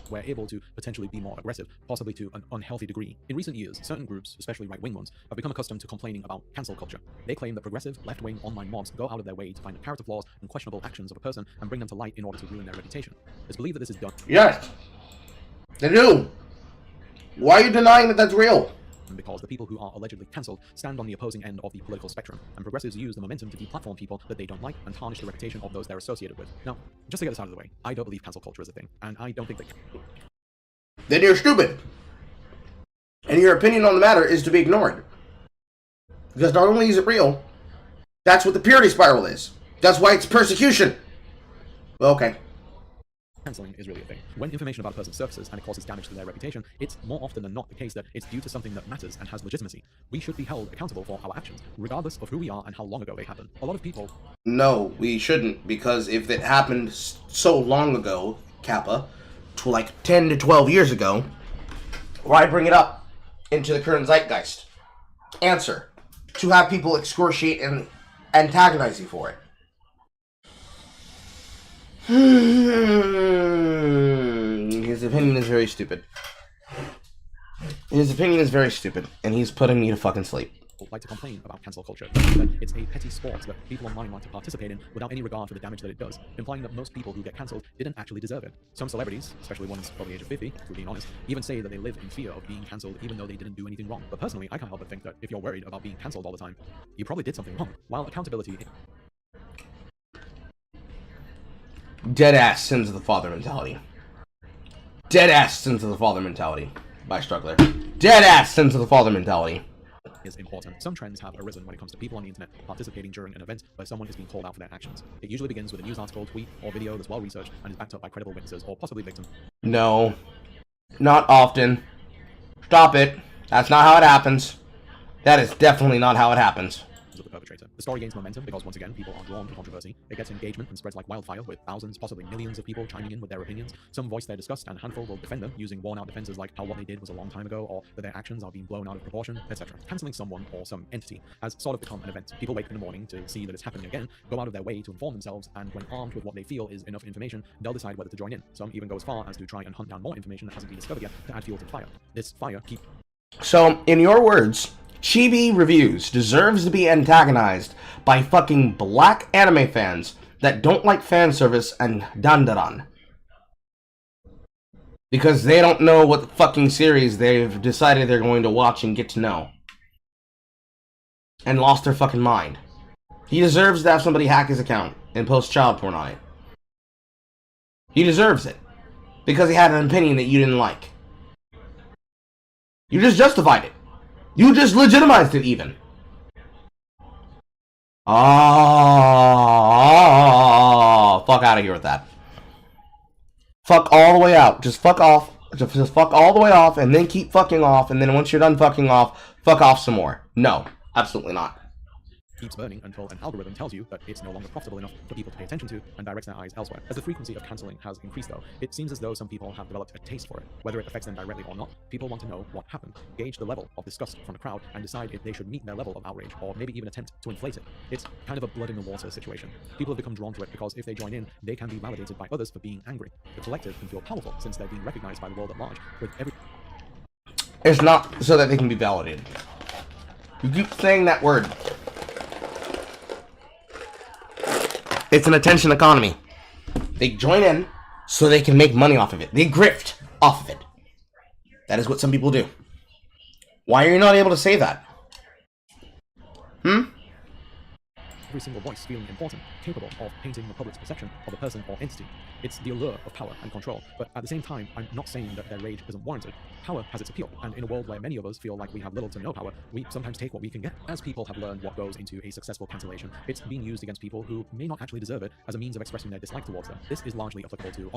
We're able to potentially be more aggressive, possibly to an unhealthy degree. In recent years, certain groups, especially right-wing ones, have become accustomed to complaining about cancel culture. They claim that progressive, left-wing online mobs go out of their way to find the character flaws and questionable actions of a person and bring them to light in order to ruin their reputation. It's believed that this is done. Yes, they do. Why are you denying that that's real? Because the people who are allegedly cancelled stand on the opposing end of the political spectrum, and progressives use the momentum to deplatform people that they don't like and tarnish the reputation of those they're associated with. Now, just to get this out of the way, I don't believe cancel culture is a thing, and I don't think that... Then you're stupid. And your opinion on the matter is to be ignored. Because not only is it real, that's what the purity spiral is. That's why it's persecution. Well, okay. Cancelling is really a thing. When information about a person surfaces and it causes damage to their reputation, it's more often than not the case that it's due to something that matters and has legitimacy. We should be held accountable for our actions, regardless of who we are and how long ago they happened. A lot of people... No, we shouldn't, because if it happened so long ago, Kappa, to like 10 to 12 years ago, or I bring it up into the current zeitgeist. Answer: to have people excoriate and antagonize you for it. His opinion is very stupid. His opinion is very stupid, and he's putting me to fucking sleep. Like to complain about cancel culture, that it's a petty sport that people online like to participate in without any regard for the damage that it does, implying that most people who get cancelled didn't actually deserve it. Some celebrities, especially ones over the age of 50, if we're being honest, even say that they live in fear of being cancelled even though they didn't do anything wrong. But personally, I can't help but think that if you're worried about being cancelled all the time, you probably did something wrong. While accountability... Dead-ass sins of the father mentality. Dead-ass sins of the father mentality. By Struggler. Dead-ass sins of the father mentality. Is important. Some trends have arisen when it comes to people on the internet participating during an event where someone is being called out for their actions. It usually begins with a news article, tweet, or video that's well researched and is backed up by credible witnesses or possibly victims. No. Not often. Stop it. That's not how it happens. That is definitely not how it happens. Of the perpetrator. The story gains momentum because once again people are drawn to controversy. It gets engagement and spreads like wildfire, with thousands, possibly millions of people chiming in with their opinions. Some voice their disgust and a handful will defend them using worn out defenses like how what they did was a long time ago, or that their actions are being blown out of proportion, etc. Cancelling someone or some entity has sort of become an event. People wake up in the morning to see that it's happening again, go out of their way to inform themselves, and when armed with what they feel is enough information, they'll decide whether to join in. Some even go as far as to try and hunt down more information that hasn't been discovered yet to add fuel to the fire. This fire keeps... So, in your words, Chibi Reviews deserves to be antagonized by fucking black anime fans that don't like fan service and dandaran. Because they don't know what the fucking series they've decided they're going to watch and get to know. And lost their fucking mind. He deserves to have somebody hack his account and post child porn on it. He deserves it. Because he had an opinion that you didn't like. You just justified it. You just legitimized it, even. Oh, fuck out of here with that. Fuck all the way out. Just fuck off. Just fuck all the way off, and then keep fucking off, and then once you're done fucking off, fuck off some more. No, absolutely not. Keeps burning until an algorithm tells you that it's no longer profitable enough for people to pay attention to and directs their eyes elsewhere. As the frequency of cancelling has increased though, it seems as though some people have developed a taste for it. Whether it affects them directly or not, people want to know what happened, gauge the level of disgust from the crowd, and decide if they should meet their level of outrage, or maybe even attempt to inflate it. It's kind of a blood in the water situation. People have become drawn to it because if they join in, they can be validated by others for being angry. The collective can feel powerful since they're being recognized by the world at large, with every... It's not so that they can be validated. You keep saying that word. It's an attention economy. They join in so they can make money off of it. They grift off of it. That is what some people do. Why are you not able to say that? Every single voice feeling important, capable of painting the public's perception of a person or entity. It's the allure of power and control, but at the same time, I'm not saying that their rage isn't warranted. Power has its appeal, and in a world where many of us feel like we have little to no power, we sometimes take what we can get. As people have learned what goes into a successful cancellation, it's being used against people who may not actually deserve it as a means of expressing their dislike towards them. This is largely applicable to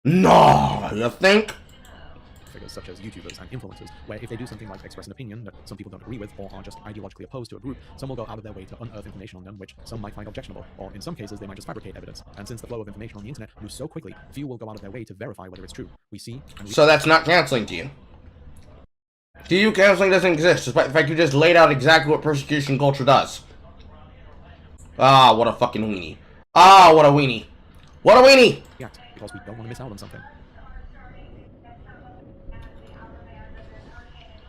No, you think? figures such as YouTubers and influencers, where if they do something like express an opinion that some people don't agree with or are just ideologically opposed to a group, some will go out of their way to unearth information on them which some might find objectionable, or in some cases they might just fabricate evidence. And since the flow of information on the internet moves so quickly, few will go out of their way to verify whether it's true. We see and So that's not canceling to you? To you, canceling doesn't exist, despite the fact you just laid out exactly what persecution culture does. Ah, what a fucking weenie. Ah, what a weenie. What a weenie! react because we don't want to miss out on something.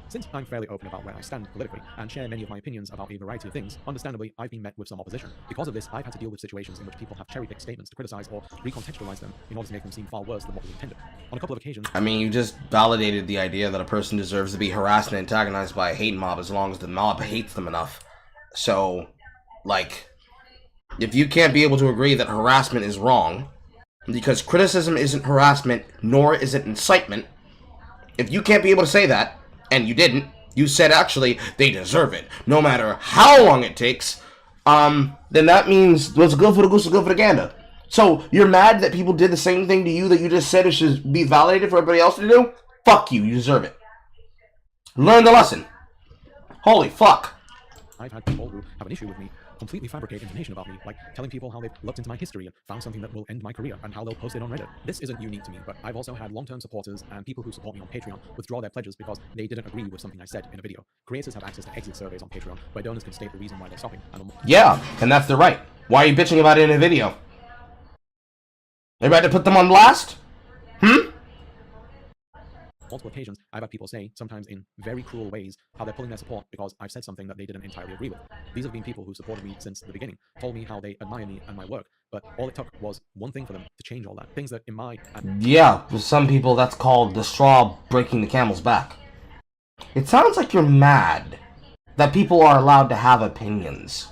Since I'm fairly open about where I stand politically and share many of my opinions about a variety of things, understandably, I've been met with some opposition. Because of this, I've had to deal with situations in which people have cherry-picked statements to criticize or recontextualize them in order to make them seem far worse than what was intended. On a couple of occasions... I mean, you just validated the idea that a person deserves to be harassed and antagonized by a hate mob as long as the mob hates them enough. So, like, if you can't be able to agree that harassment is wrong, because criticism isn't harassment, nor is it incitement, if you can't be able to say that, and you didn't, you said actually they deserve it, no matter how long it takes, then that means what's good for the goose is good for the gander. So you're mad that people did the same thing to you that you just said it should be validated for everybody else to do? Fuck you, you deserve it. Learn the lesson. Holy fuck. I've had people who have an issue with me completely fabricate information about me, like telling people how they've looked into my history and found something that will end my career and how they'll post it on Reddit. This isn't unique to me, but I've also had long-term supporters and people who support me on Patreon withdraw their pledges because they didn't agree with something I said in a video. Creators have access to exit surveys on Patreon, where donors can state the reason why they're stopping. Yeah, and that's their right. Why are you bitching about it in a video? They ready to put them on blast? Multiple occasions, I've had people say, sometimes in very cruel ways, how they're pulling their support because I've said something that they didn't entirely agree with. These have been people who supported me since the beginning, told me how they admire me and my work, but all it took was one thing for them to change all that. Things that in my... Yeah, for some people that's called the straw breaking the camel's back. It sounds like you're mad that people are allowed to have opinions.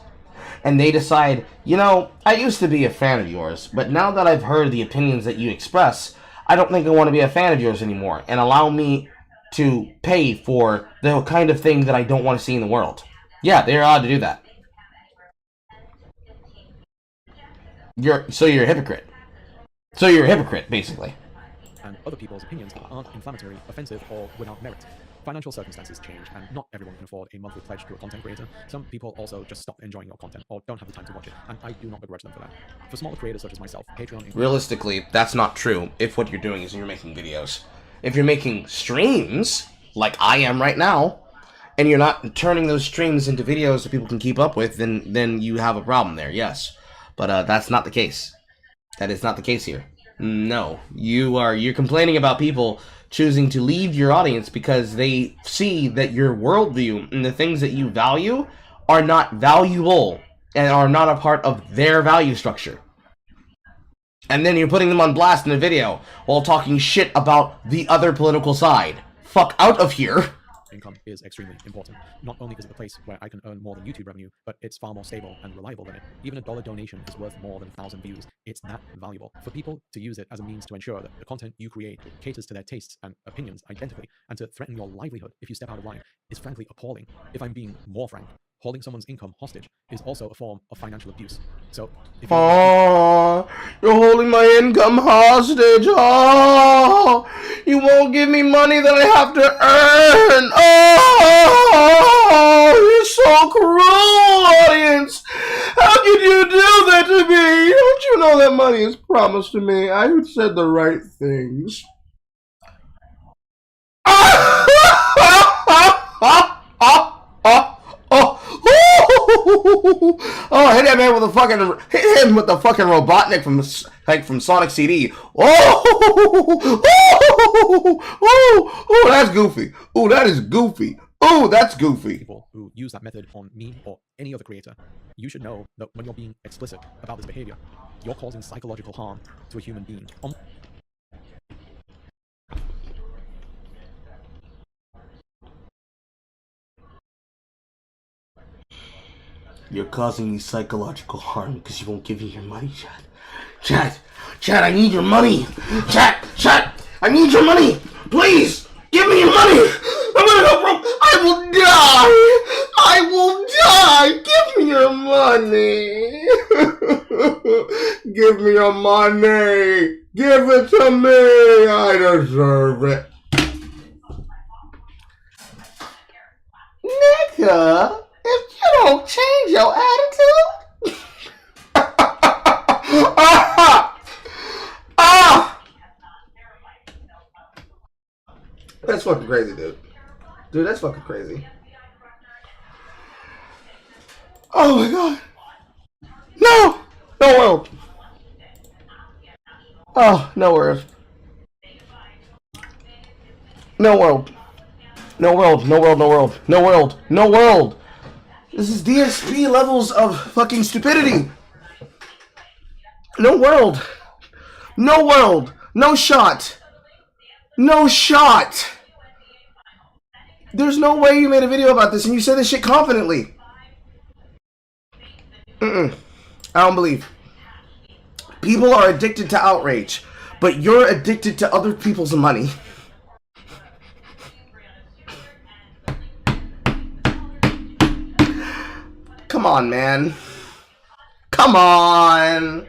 And they decide, you know, I used to be a fan of yours, but now that I've heard the opinions that you express, I don't think I want to be a fan of yours anymore, and allow me to pay for the kind of thing that I don't want to see in the world. Yeah, they're allowed to do that. So you're a hypocrite. So you're a hypocrite, basically. And other people's opinions aren't inflammatory, offensive, or without merit. Financial circumstances change, and not everyone can afford a monthly pledge to a content creator. Some people also just stop enjoying your content, or don't have the time to watch it, and I do not begrudge them for that. For smaller creators such as myself, Patreon... Realistically, that's not true if what you're doing is you're making videos. If you're making streams, like I am right now, and you're not turning those streams into videos that people can keep up with, then you have a problem there, yes. But that's not the case. That is not the case here. No. You're complaining about people choosing to leave your audience because they see that your worldview and the things that you value are not valuable and are not a part of their value structure. And then you're putting them on blast in a video while talking shit about the other political side. Fuck out of here. Income is extremely important. Not only is it the place where I can earn more than YouTube revenue, but it's far more stable and reliable than it. Even a $1 donation is worth more than 1,000 views. It's that valuable. For people to use it as a means to ensure that the content you create caters to their tastes and opinions identically, and to threaten your livelihood if you step out of line, is frankly appalling. If I'm being more frank, holding someone's income hostage is also a form of financial abuse. So, if you're holding my income hostage. Oh, you won't give me money that I have to earn. Oh, you're so cruel, audience. How could you do that to me? Don't you know that money is promised to me? I said the right things. Oh, hit that man with the fucking Robotnik from Sonic CD. Oh, that's goofy. Oh, that is goofy. Oh, that's goofy. People who use that method on me or any other creator, you should know that when you're being explicit about this behavior, you're causing psychological harm to a human being. You're causing me psychological harm because you won't give me your money, Chad. Chad, I need your money. Chad, I need your money. Please, give me your money. I'm gonna go broke. I will die. Give me your money. Give me your money. Give it to me. I deserve it. Nigga. If you don't change your attitude, that's fucking crazy, dude. Dude, that's fucking crazy. Oh my god. No world. Oh, no world. No world. No world. No world. No world. No world. No world. This is DSP levels of fucking stupidity. No world. No world. No shot. No shot. There's no way you made a video about this and you said this shit confidently. I don't believe. People are addicted to outrage, but you're addicted to other people's money. Come on, man. Come on.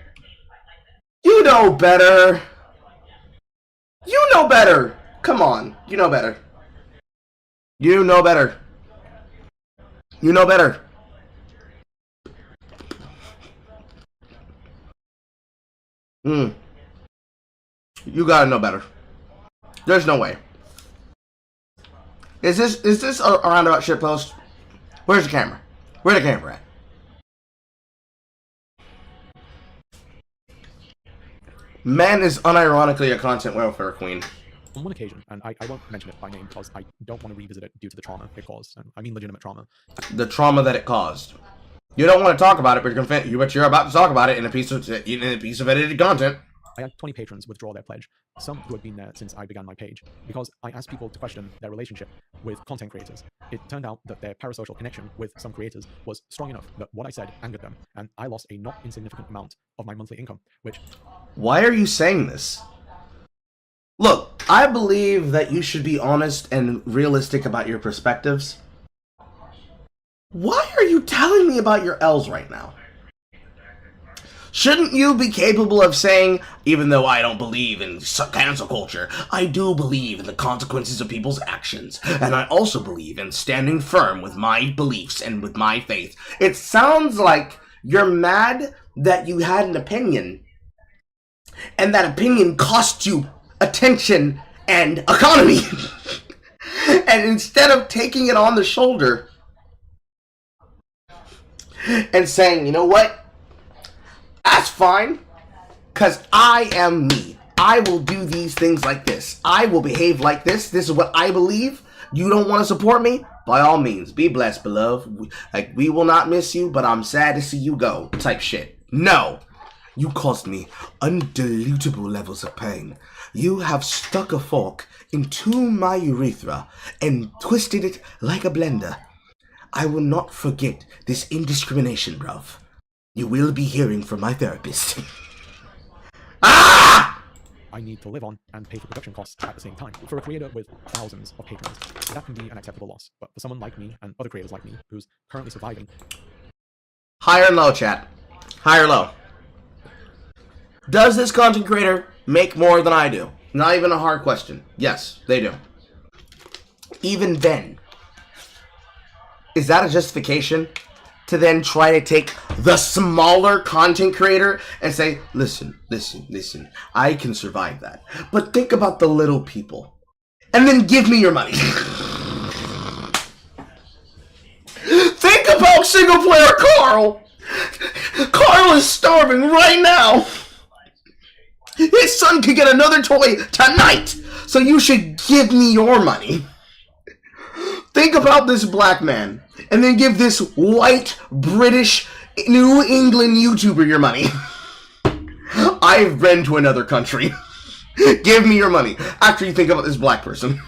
You know better. You know better. Come on. You know better. You know better. You know better. You gotta know better. There's no way. Is this a roundabout shit post? Where's the camera? Where's the camera at? Man is unironically a content welfare queen. On one occasion, and I won't mention it by name because I don't want to revisit it due to the trauma it caused, and I mean legitimate trauma. The trauma that it caused. You don't want to talk about it, but you're about to talk about it in a piece of edited content. I had 20 patrons withdraw their pledge, some who had been there since I began my page, because I asked people to question their relationship with content creators. It turned out that their parasocial connection with some creators was strong enough that what I said angered them, and I lost a not insignificant amount of my monthly income, which... Why are you saying this? Look, I believe that you should be honest and realistic about your perspectives. Why are you telling me about your L's right now? Shouldn't you be capable of saying, even though I don't believe in cancel culture, I do believe in the consequences of people's actions, and I also believe in standing firm with my beliefs and with my faith. It sounds like you're mad that you had an opinion, and that opinion cost you attention and economy. And instead of taking it on the shoulder and saying, you know what? That's fine, because I am me. I will do these things like this. I will behave like this. This is what I believe. You don't want to support me? By all means, be blessed, beloved. We will not miss you, but I'm sad to see you go. Type shit. No. You caused me undilutable levels of pain. You have stuck a fork into my urethra and twisted it like a blender. I will not forget this indiscrimination, bruv. You will be hearing from my therapist. Ah! I need to live on and pay for production costs at the same time. For a creator with thousands of patrons, that can be an acceptable loss. But for someone like me and other creators like me, who's currently surviving... High or low, chat? High or low? Does this content creator make more than I do? Not even a hard question. Yes, they do. Even then, is that a justification to then try to take the smaller content creator and say, listen, I can survive that. But think about the little people. And then give me your money. Think about SinglePlayerCarl. Carl is starving right now. His son could get another toy tonight. So you should give me your money. Think about this black man. And then give this white, British, New England YouTuber your money. I've been to another country. Give me your money. After you think about this black person.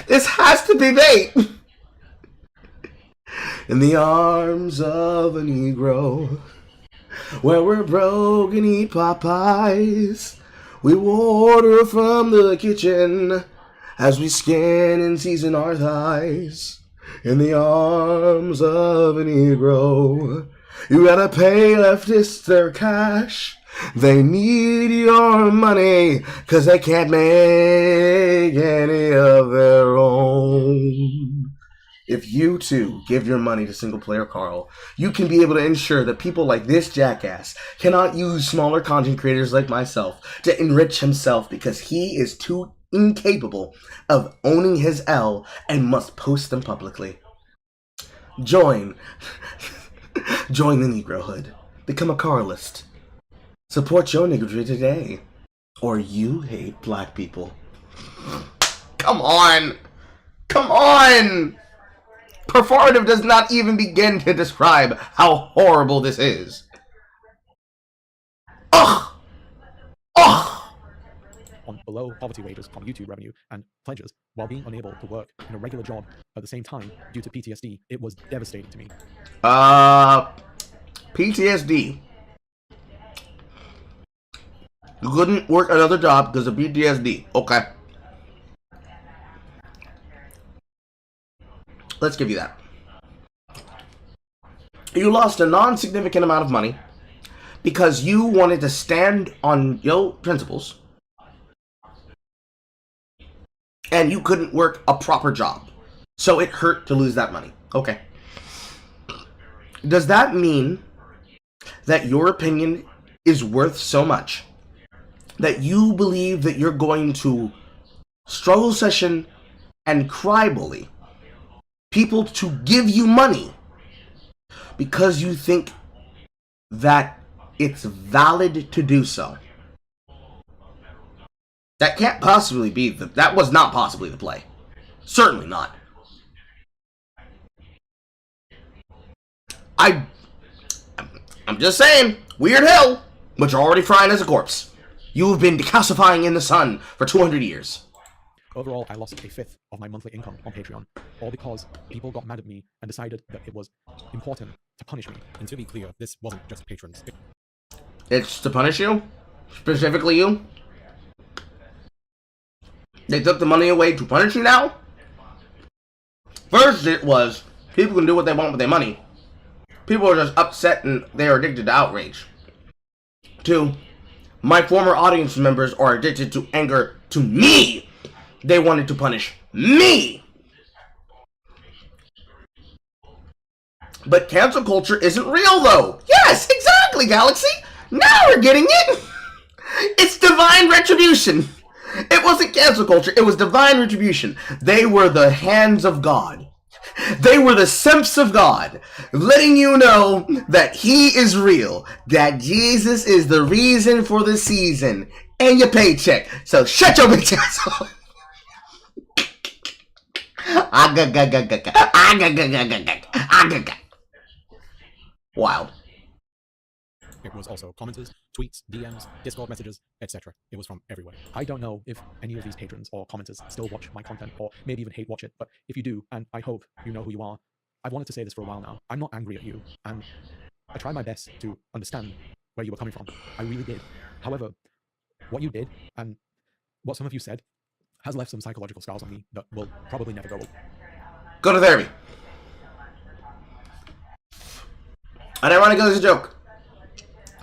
This has to be bait. In the arms of a Negro, where we're broke and eat Popeyes, we order from the kitchen as we skin and season our thighs. In the arms of a Negro, you gotta pay leftists their cash. They need your money, 'cause they can't make any of their own. If you too give your money to SinglePlayerCarl, you can be able to ensure that people like this jackass cannot use smaller content creators like myself to enrich himself, because he is too incapable of owning his L and must post them publicly. Join the Negrohood. Become a CARLIST. Support your niggardry today, or you hate black people. Come on! Come on! Performative does not even begin to describe how horrible this is. Ugh! Ugh! On below poverty wages from YouTube revenue and pledges while being unable to work in a regular job at the same time due to PTSD. It was devastating to me. PTSD. You couldn't work another job because of PTSD. Okay. Let's give you that. You lost a non-significant amount of money because you wanted to stand on your principles, and you couldn't work a proper job. So it hurt to lose that money. Okay. Does that mean that your opinion is worth so much that you believe that you're going to struggle session and cry bully people to give you money because you think that it's valid to do so. That can't possibly be that was not possibly the play. Certainly not. I'm just saying, Weird Hill, but you're already frying as a corpse. You've been decalcifying in the sun for 200 years. Overall, I lost a fifth of my monthly income on Patreon, all because people got mad at me and decided that it was important to punish me. And to be clear, this wasn't just patrons. It's to punish you? Specifically you? They took the money away to punish you now? First it was, people can do what they want with their money. People are just upset and they are addicted to outrage. 2, my former audience members are addicted to anger to me. They wanted to punish me. But cancel culture isn't real though. Yes, exactly, Galaxy. Now we're getting it. It's divine retribution. It wasn't cancel culture, it was divine retribution. They were the hands of God. They were the simps of God, letting you know that He is real, that Jesus is the reason for the season, and your paycheck. So shut your bitch ass up. Wild. It was also commenters, tweets, DMs, Discord messages, etc. It was from everywhere. I don't know if any of these patrons or commenters still watch my content or maybe even hate watch it, but if you do, and I hope you know who you are, I've wanted to say this for a while now. I'm not angry at you, and I tried my best to understand where you were coming from. I really did. However, what you did and what some of you said has left some psychological scars on me that will probably never go away. Go to therapy. Unironically, it's a joke.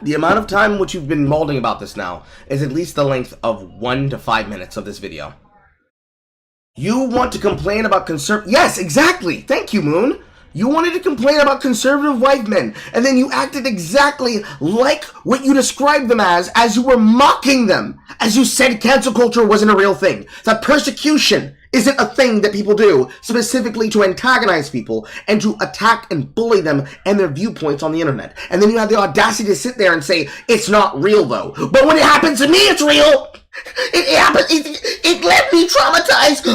The amount of time which you've been molding about this now is at least the length of 1 to 5 minutes of this video. You want to complain about Yes, exactly! Thank you, Moon! You wanted to complain about conservative white men, and then you acted exactly like what you described them as you were mocking them, as you said cancel culture wasn't a real thing, that persecution isn't a thing that people do, specifically to antagonize people and to attack and bully them and their viewpoints on the internet. And then you had the audacity to sit there and say, it's not real though. But when it happened to me, it's real! It happened, it left me traumatized!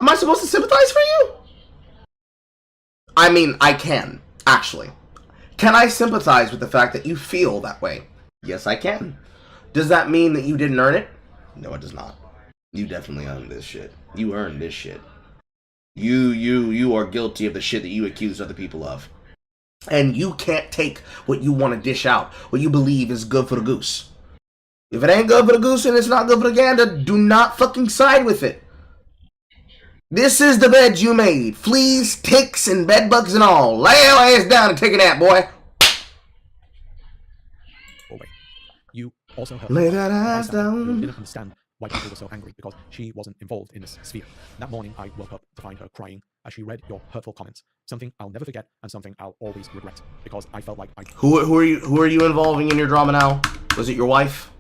Am I supposed to sympathize for you? I mean, I can, actually. Can I sympathize with the fact that you feel that way? Yes, I can. Does that mean that you didn't earn it? No, it does not. You definitely earned this shit. You earned this shit. You are guilty of the shit that you accuse other people of. And you can't take what you want to dish out, what you believe is good for the goose. If it ain't good for the goose and it's not good for the gander, do not fucking side with it. This is the bed you made. Fleas, ticks, and bed bugs and all. Lay your ass down and take a nap, boy. Oh, wait. You also heard Lay that ass who down. didn't understand why people were so angry because she wasn't involved in this sphere. That morning, I woke up to find her crying as she read your hurtful comments. Something I'll never forget and something I'll always regret because I felt like I... Who are you involving in your drama now? Was it your wife?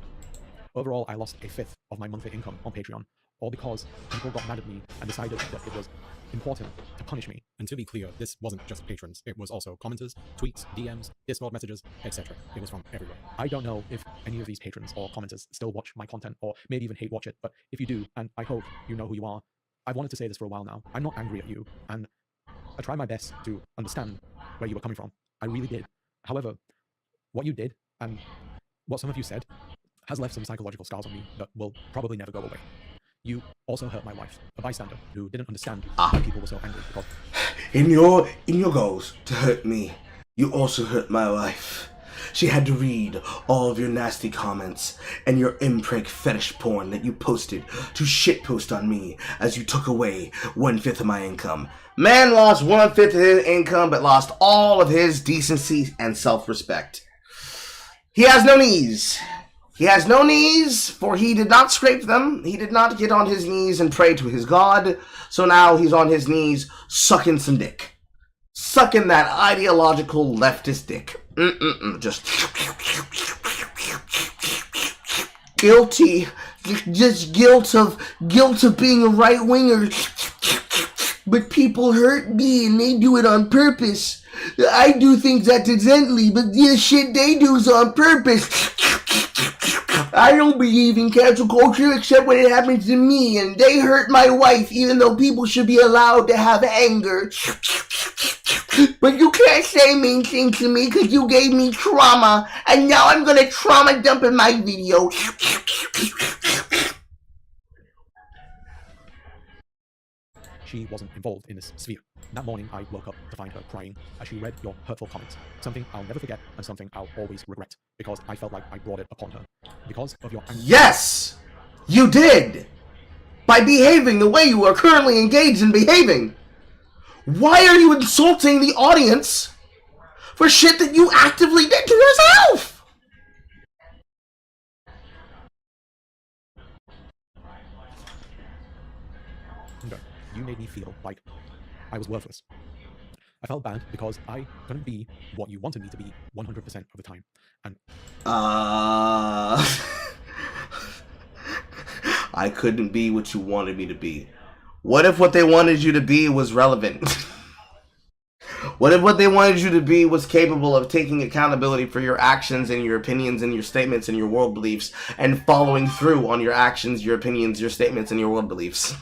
Overall, I lost a fifth of my monthly income on Patreon, all because people got mad at me and decided that it was important to punish me. And to be clear, this wasn't just patrons. It was also commenters, tweets, DMs, Discord messages, etc. It was from everywhere. I don't know if any of these patrons or commenters still watch my content or maybe even hate watch it, but if you do, and I hope you know who you are, I've wanted to say this for a while now. I'm not angry at you, and I tried my best to understand where you were coming from. I really did. However, what you did and what some of you said has left some psychological scars on me that will probably never go away. You also hurt my wife, a bystander who didn't understand why people were so angry because... In your goals to hurt me, you also hurt my wife. She had to read all of your nasty comments and your impreg fetish porn that you posted to shitpost on me as you took away 1/5 of my income. Man lost 1/5 of his income but lost all of his decency and self-respect. He has no knees. He has no knees, for he did not scrape them. He did not get on his knees and pray to his God. So now he's on his knees sucking some dick. Sucking that ideological leftist dick. Just guilty. Just guilt of being a right-winger. But people hurt me and they do it on purpose. I do things accidentally, but the shit they do is on purpose. I don't believe in cancel culture except when it happens to me, and they hurt my wife even though people should be allowed to have anger. But you can't say mean things to me because you gave me trauma, and now I'm gonna trauma dump in my video. She wasn't involved in this sphere. That morning, I woke up to find her crying as she read your hurtful comments. Something I'll never forget and something I'll always regret, because I felt like I brought it upon her. Because of your anger. Yes! You did! By behaving the way you are currently engaged in behaving. Why are you insulting the audience for shit that you actively did to yourself? You made me feel like I was worthless. I felt bad because I couldn't be what you wanted me to be 100% of the time. And I couldn't be what you wanted me to be. What if what they wanted you to be was relevant? What if what they wanted you to be was capable of taking accountability for your actions and your opinions and your statements and your world beliefs and following through on your actions, your opinions, your statements, and your world beliefs?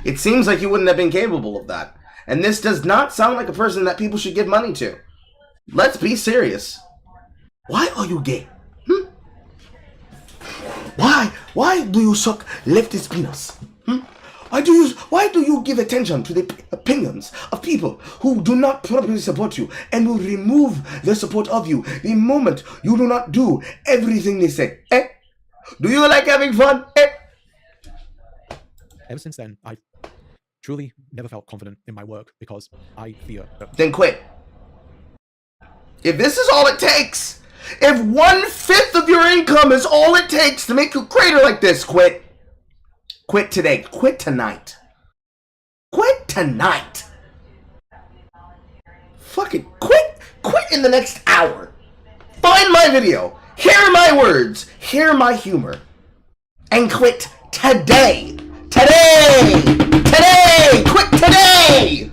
It seems like you wouldn't have been capable of that. And this does not sound like a person that people should give money to. Let's be serious. Why are you gay? Why do you suck leftist penis? Why do you give attention to the opinions of people who do not properly support you and will remove the support of you the moment you do not do everything they say? Do you like having fun? ever since then, I've truly never felt confident in my work because I fear that... Then quit. If this is all it takes, if 1/5 of your income is all it takes to make you a creator like this, quit. Quit today. Quit tonight. Quit tonight. Fucking quit. Quit in the next hour. Find my video. Hear my words. Hear my humor. And quit today. Today! Today! Quit today!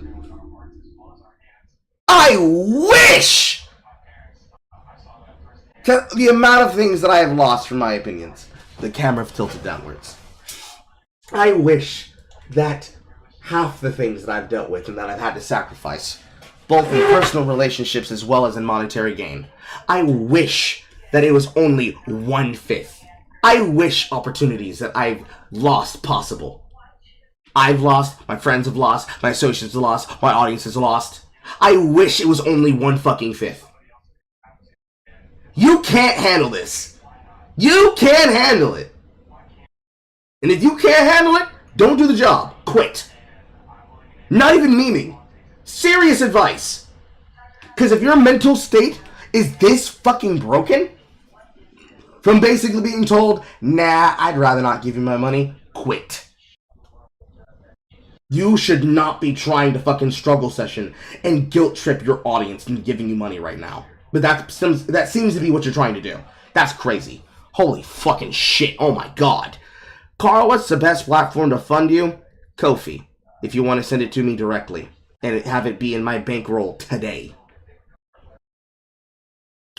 I wish the amount of things that I have lost from my opinions. The camera tilted downwards. I wish that half the things that I've dealt with and that I've had to sacrifice, both in personal relationships as well as in monetary gain, I wish that it was only 1/5. I wish opportunities that I've lost possible. I've lost, my friends have lost, my associates have lost, my audience has lost. I wish it was only 1/5. You can't handle this. You can't handle it. And if you can't handle it, don't do the job. Quit. Not even memeing. Serious advice. Because if your mental state is this fucking broken, from basically being told, nah, I'd rather not give you my money, quit. You should not be trying to fucking struggle session and guilt trip your audience into giving you money right now. But that seems to be what you're trying to do. That's crazy. Holy fucking shit. Oh my god. Carl, what's the best platform to fund you? Ko-fi. If you want to send it to me directly. And have it be in my bankroll today.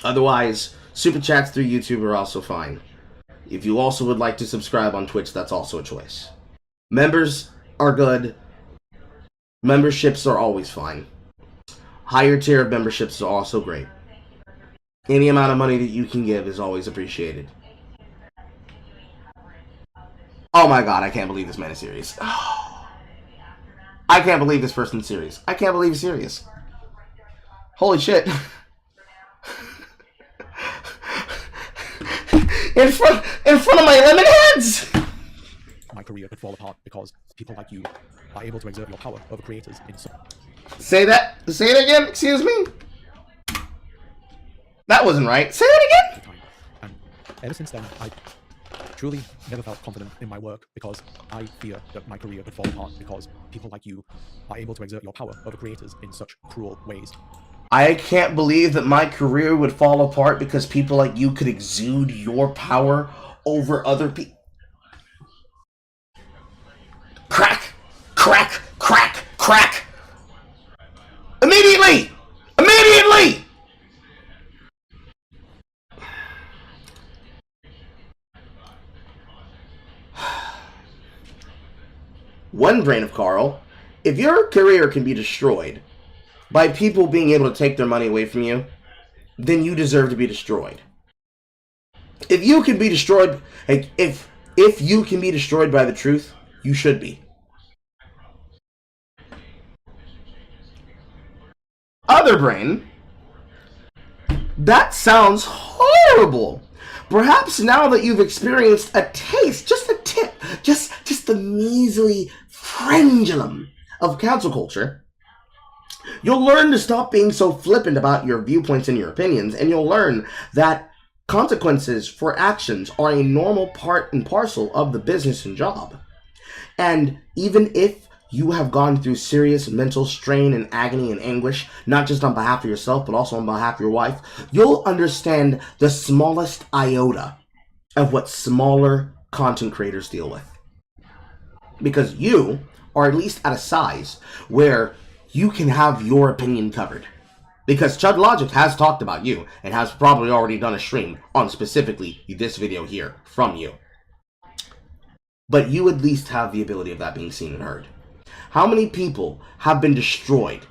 Otherwise, super chats through YouTube are also fine. If you also would like to subscribe on Twitch, that's also a choice. Members are good. Memberships are always fine. Higher tier of memberships are also great. Any amount of money that you can give is always appreciated. Oh my god, I can't believe this man is serious. I can't believe this person's serious. I can't believe he's serious. Holy shit. In front of my lemon heads! My career could fall apart because people like you are able to exert your power over creators in so... Say that again, excuse me? That wasn't right. Say that again! Ever since then, I truly never felt confident in my work because I fear that my career would fall apart because people like you are able to exert your power over creators in such cruel ways. I can't believe that my career would fall apart because people like you could exude your power over other people. Crack! Crack! Crack! Crack! Immediately! Immediately! One brain of Carl, if your career can be destroyed by people being able to take their money away from you, then you deserve to be destroyed. If you can be destroyed, like if you can be destroyed by the truth, you should be. Other brain, that sounds horrible. Perhaps now that you've experienced a taste, just a tip, just the measly frenulum of cancel culture, you'll learn to stop being so flippant about your viewpoints and your opinions, and you'll learn that consequences for actions are a normal part and parcel of the business and job. And even if you have gone through serious mental strain and agony and anguish, not just on behalf of yourself, but also on behalf of your wife, you'll understand the smallest iota of what smaller content creators deal with. Because you are at least at a size where you can have your opinion covered. Because Chud Logic has talked about you and has probably already done a stream on specifically this video here from you. But you at least have the ability of that being seen and heard. How many people have been destroyed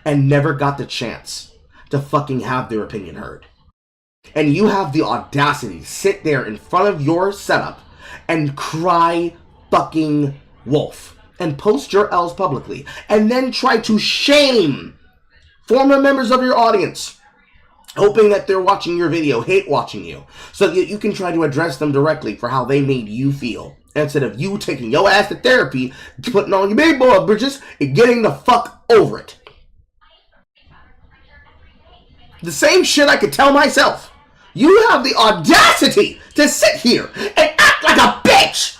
and never got the chance to fucking have their opinion heard? And you have the audacity to sit there in front of your setup and cry fucking wolf and post your L's publicly and then try to shame former members of your audience, hoping that they're watching your video, hate watching you, so that you can try to address them directly for how they made you feel, instead of you taking your ass to therapy, putting on your big boy britches, and getting the fuck over it. The same shit I could tell myself. You have the audacity to sit here and act like a bitch!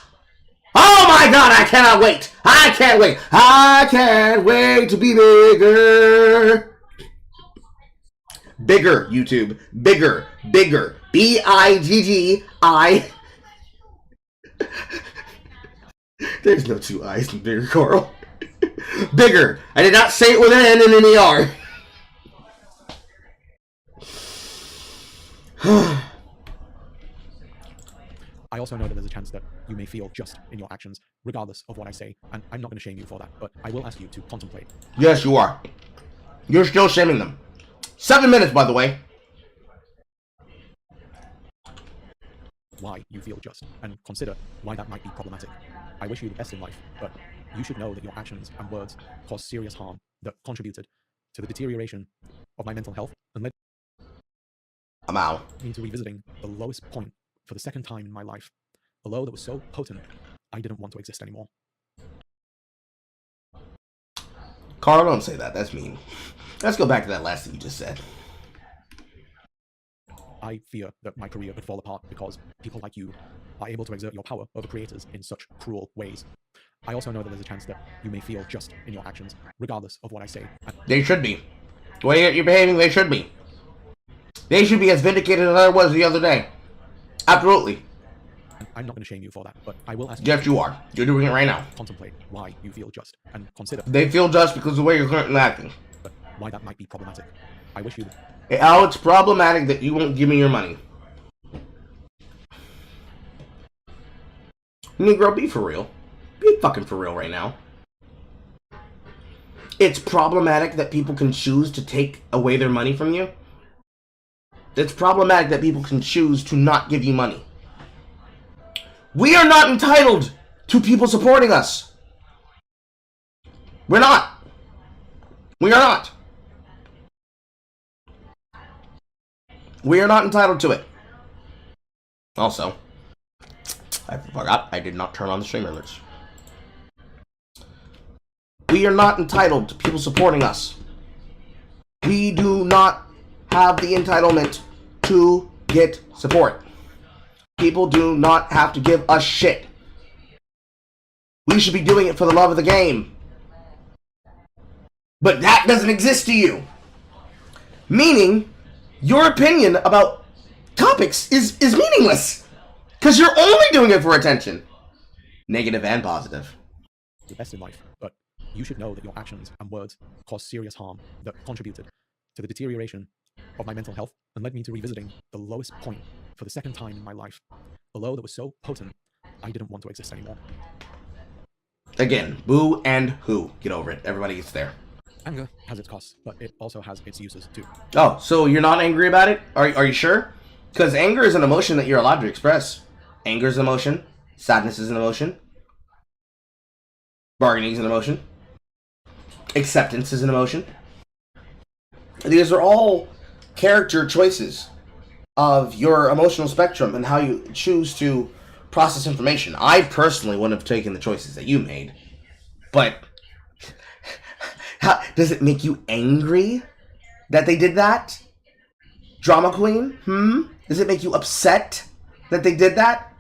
Oh my god, I cannot wait! I can't wait! I can't wait to be bigger! Bigger, YouTube. Bigger. Bigger. B-I-G-G-I. There's no two I's in bigger, Carl. Bigger. I did not say it with an N and an E-R. I also know that there's a chance that you may feel just in your actions, regardless of what I say, and I'm not going to shame you for that, but I will ask you to contemplate. Yes, you are. You're still shaming them. 7 minutes, by the way. Why you feel just, and consider why that might be problematic. I wish you the best in life, but you should know that your actions and words caused serious harm that contributed to the deterioration of my mental health and led I'm out. me to revisiting the lowest point for the second time in my life, a low that was so potent I didn't want to exist anymore. Carl, don't say that. That's mean. Let's go back to that last thing you just said. I fear that my career would fall apart because people like you are able to exert your power over creators in such cruel ways. I also know that there's a chance that you may feel just in your actions, regardless of what I say. They should be. The way you're behaving, they should be. They should be as vindicated as I was the other day. Absolutely. I'm not going to shame you for that, but I will ask you. Yes, you are. You're doing it right now. Contemplate why you feel just, and consider. They feel just because of the way you're currently acting. But why that might be problematic. I wish you. How it's problematic that you won't give me your money. Negro, be for real. Be fucking for real right now. It's problematic that people can choose to take away their money from you. It's problematic that people can choose to not give you money. We are not entitled to people supporting us. We're not. We are not. We are not entitled to it. Also, I forgot I did not turn on the stream alerts. We are not entitled to people supporting us. We do not have the entitlement to get support. people do not have to give a shit. We should be doing it for the love of the game. But that doesn't exist to you. Meaning, your opinion about topics is meaningless. Because you're only doing it for attention. Negative and positive. The best in life, but you should know that your actions and words caused serious harm that contributed to the deterioration of my mental health and led me to revisiting the lowest point for the second time in my life. A low that was so potent, I didn't want to exist anymore. Again, boo and who. Get over it. Everybody gets there. Anger has its costs, but it also has its uses too. Oh, so you're not angry about it? Are you sure? Because anger is an emotion that you're allowed to express. Anger is an emotion. Sadness is an emotion. Bargaining is an emotion. Acceptance is an emotion. These are all character choices of your emotional spectrum and how you choose to process information. I personally wouldn't have taken the choices that you made. But does it make you angry that they did that? Drama queen? Does it make you upset that they did that?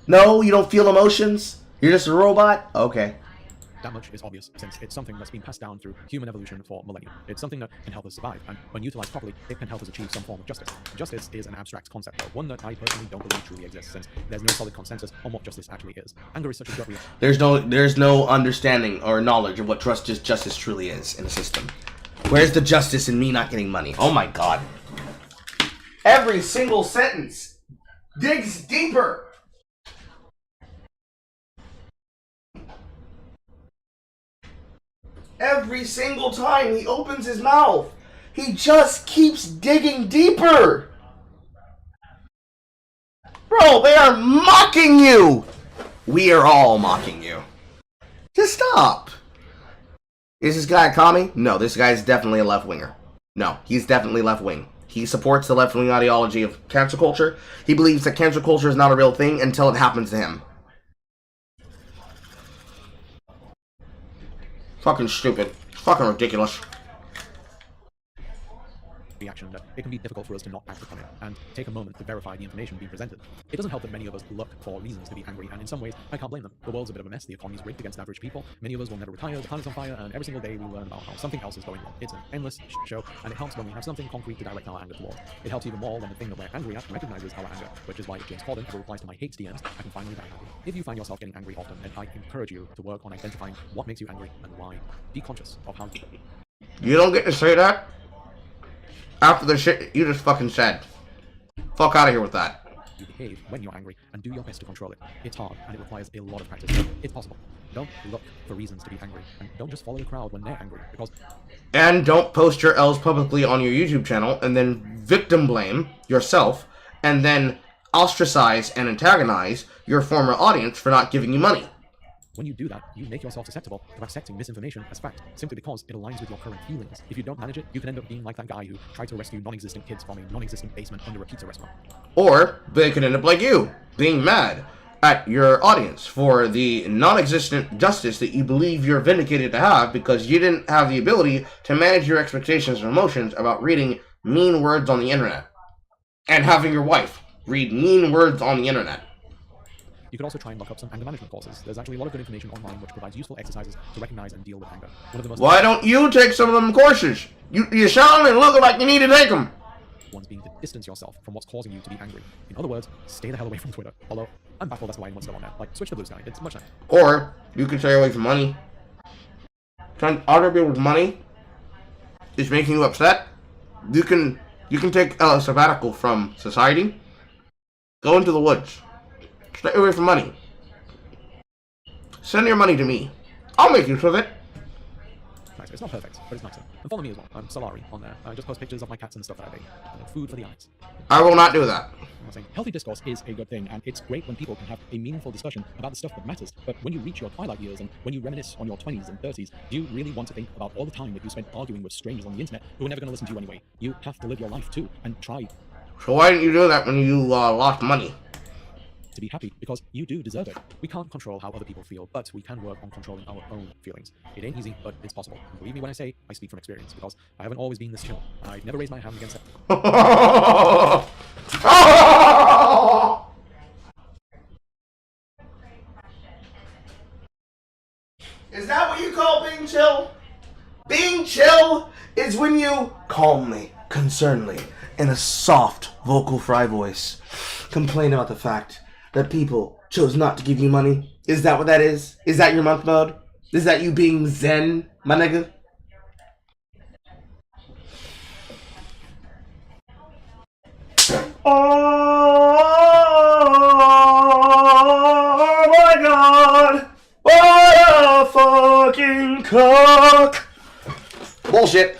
No, you don't feel emotions? You're just a robot? Okay. That much is obvious, since it's something that's been passed down through human evolution for millennia. It's something that can help us survive, and when utilized properly, it can help us achieve some form of justice. Justice is an abstract concept, though, one that I personally don't believe truly exists, since there's no solid consensus on what justice actually is. Anger is such a gut reaction. There's no understanding or knowledge of what justice truly is in the system. Where's the justice in me not getting money? Oh my god. Every single sentence digs deeper. Every single time he opens his mouth, he just keeps digging deeper. Bro, they are mocking you. We are all mocking you. Just stop. Is this guy a commie? No, this guy is definitely a left-winger. No, he's definitely left-wing. He supports the left-wing ideology of cancel culture. He believes that cancel culture is not a real thing until it happens to him. Fucking stupid. Fucking ridiculous. Reaction that it can be difficult for us to not act upon it and take a moment to verify the information being presented. It doesn't help that many of us look for reasons to be angry, and in some ways, I can't blame them. The world's a bit of a mess, the economy's rigged against average people, many of us will never retire, the planet's on fire, and every single day we learn about how something else is going wrong. It's an endless show, and it helps when we have something concrete to direct our anger toward. It helps even more when the thing that we're angry at recognizes our anger, which is why if James Corden ever replies to my hate DMs, I can finally die happy. If you find yourself getting angry often, then I encourage you to work on identifying what makes you angry and why. Be conscious of how you don't get to say that after the shit you just fucking said. Fuck out of here with that. You behave when you're angry and do your best to control it. It's hard and it requires a lot of practice. It's possible. Don't look for reasons to be angry, and don't just follow the crowd when they're angry, because... And don't post your L's publicly on your YouTube channel and then victim blame yourself and then ostracize and antagonize your former audience for not giving you money. When you do that, you make yourself susceptible to accepting misinformation as fact, simply because it aligns with your current feelings. If you don't manage it, you can end up being like that guy who tried to rescue non-existent kids from a non-existent basement under a pizza restaurant. Or they could end up like you, being mad at your audience for the non-existent justice that you believe you're vindicated to have because you didn't have the ability to manage your expectations and emotions about reading mean words on the internet. And having your wife read mean words on the internet. You could also try and look up some anger management courses. There's actually a lot of good information online which provides useful exercises to recognize and deal with anger. One of the most Why don't you take some of them courses? You sound and look like you need to take them. One's being to distance yourself from what's causing you to be angry. In other words, stay the hell away from Twitter. Although, I'm baffled as to why anyone's still on there. Like, switch to Blue Sky. It's much nicer. Or, you can stay away from money. Trying to other people's money is making you upset. You can take a sabbatical from society. Go into the woods. Stay away from money. Send your money to me. I'll make use of it. Nice. It's not perfect, but it's nicer. And follow me as well. I'm Solari on there. I just post pictures of my cats and stuff that I make. Food for the eyes. I will not do that. I'm saying healthy discourse is a good thing, and it's great when people can have a meaningful discussion about the stuff that matters. But when you reach your twilight years and when you reminisce on your 20s and 30s, do you really want to think about all the time that you spent arguing with strangers on the internet who are never going to listen to you anyway? You have to live your life too, and try. So why didn't you do that when you lost money? To be happy, because you do deserve it. We can't control how other people feel, but we can work on controlling our own feelings. It ain't easy, but it's possible. And believe me when I say I speak from experience, because I haven't always been this chill. I've never raised my hand against it. Oh! Is that what you call being chill? Being chill is when you calmly, concernedly, in a soft vocal fry voice, complain about the fact that people chose not to give you money. Is that what that is? Is that your monk mode? Is that you being zen, my nigga? Oh my god! What a fucking cock! Bullshit.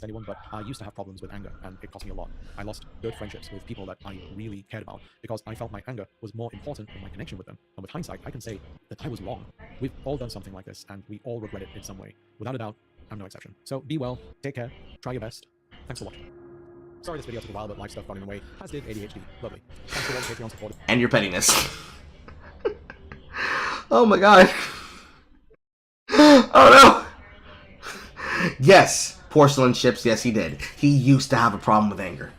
Anyone, but I used to have problems with anger, and it cost me a lot. I lost good friendships with people that I really cared about because I felt my anger was more important than my connection with them. And with hindsight, I can say that I was wrong. We've all done something like this, and we all regret it in some way. Without a doubt, I'm no exception. So be well, take care, try your best. Thanks for watching. Sorry this video took a while, but life stuff got in the way, as did ADHD. Lovely. Thanks for all the Patreon support. And your pettiness. Oh my god. Oh no. Yes. Porcelain ships, yes he did. He used to have a problem with anger.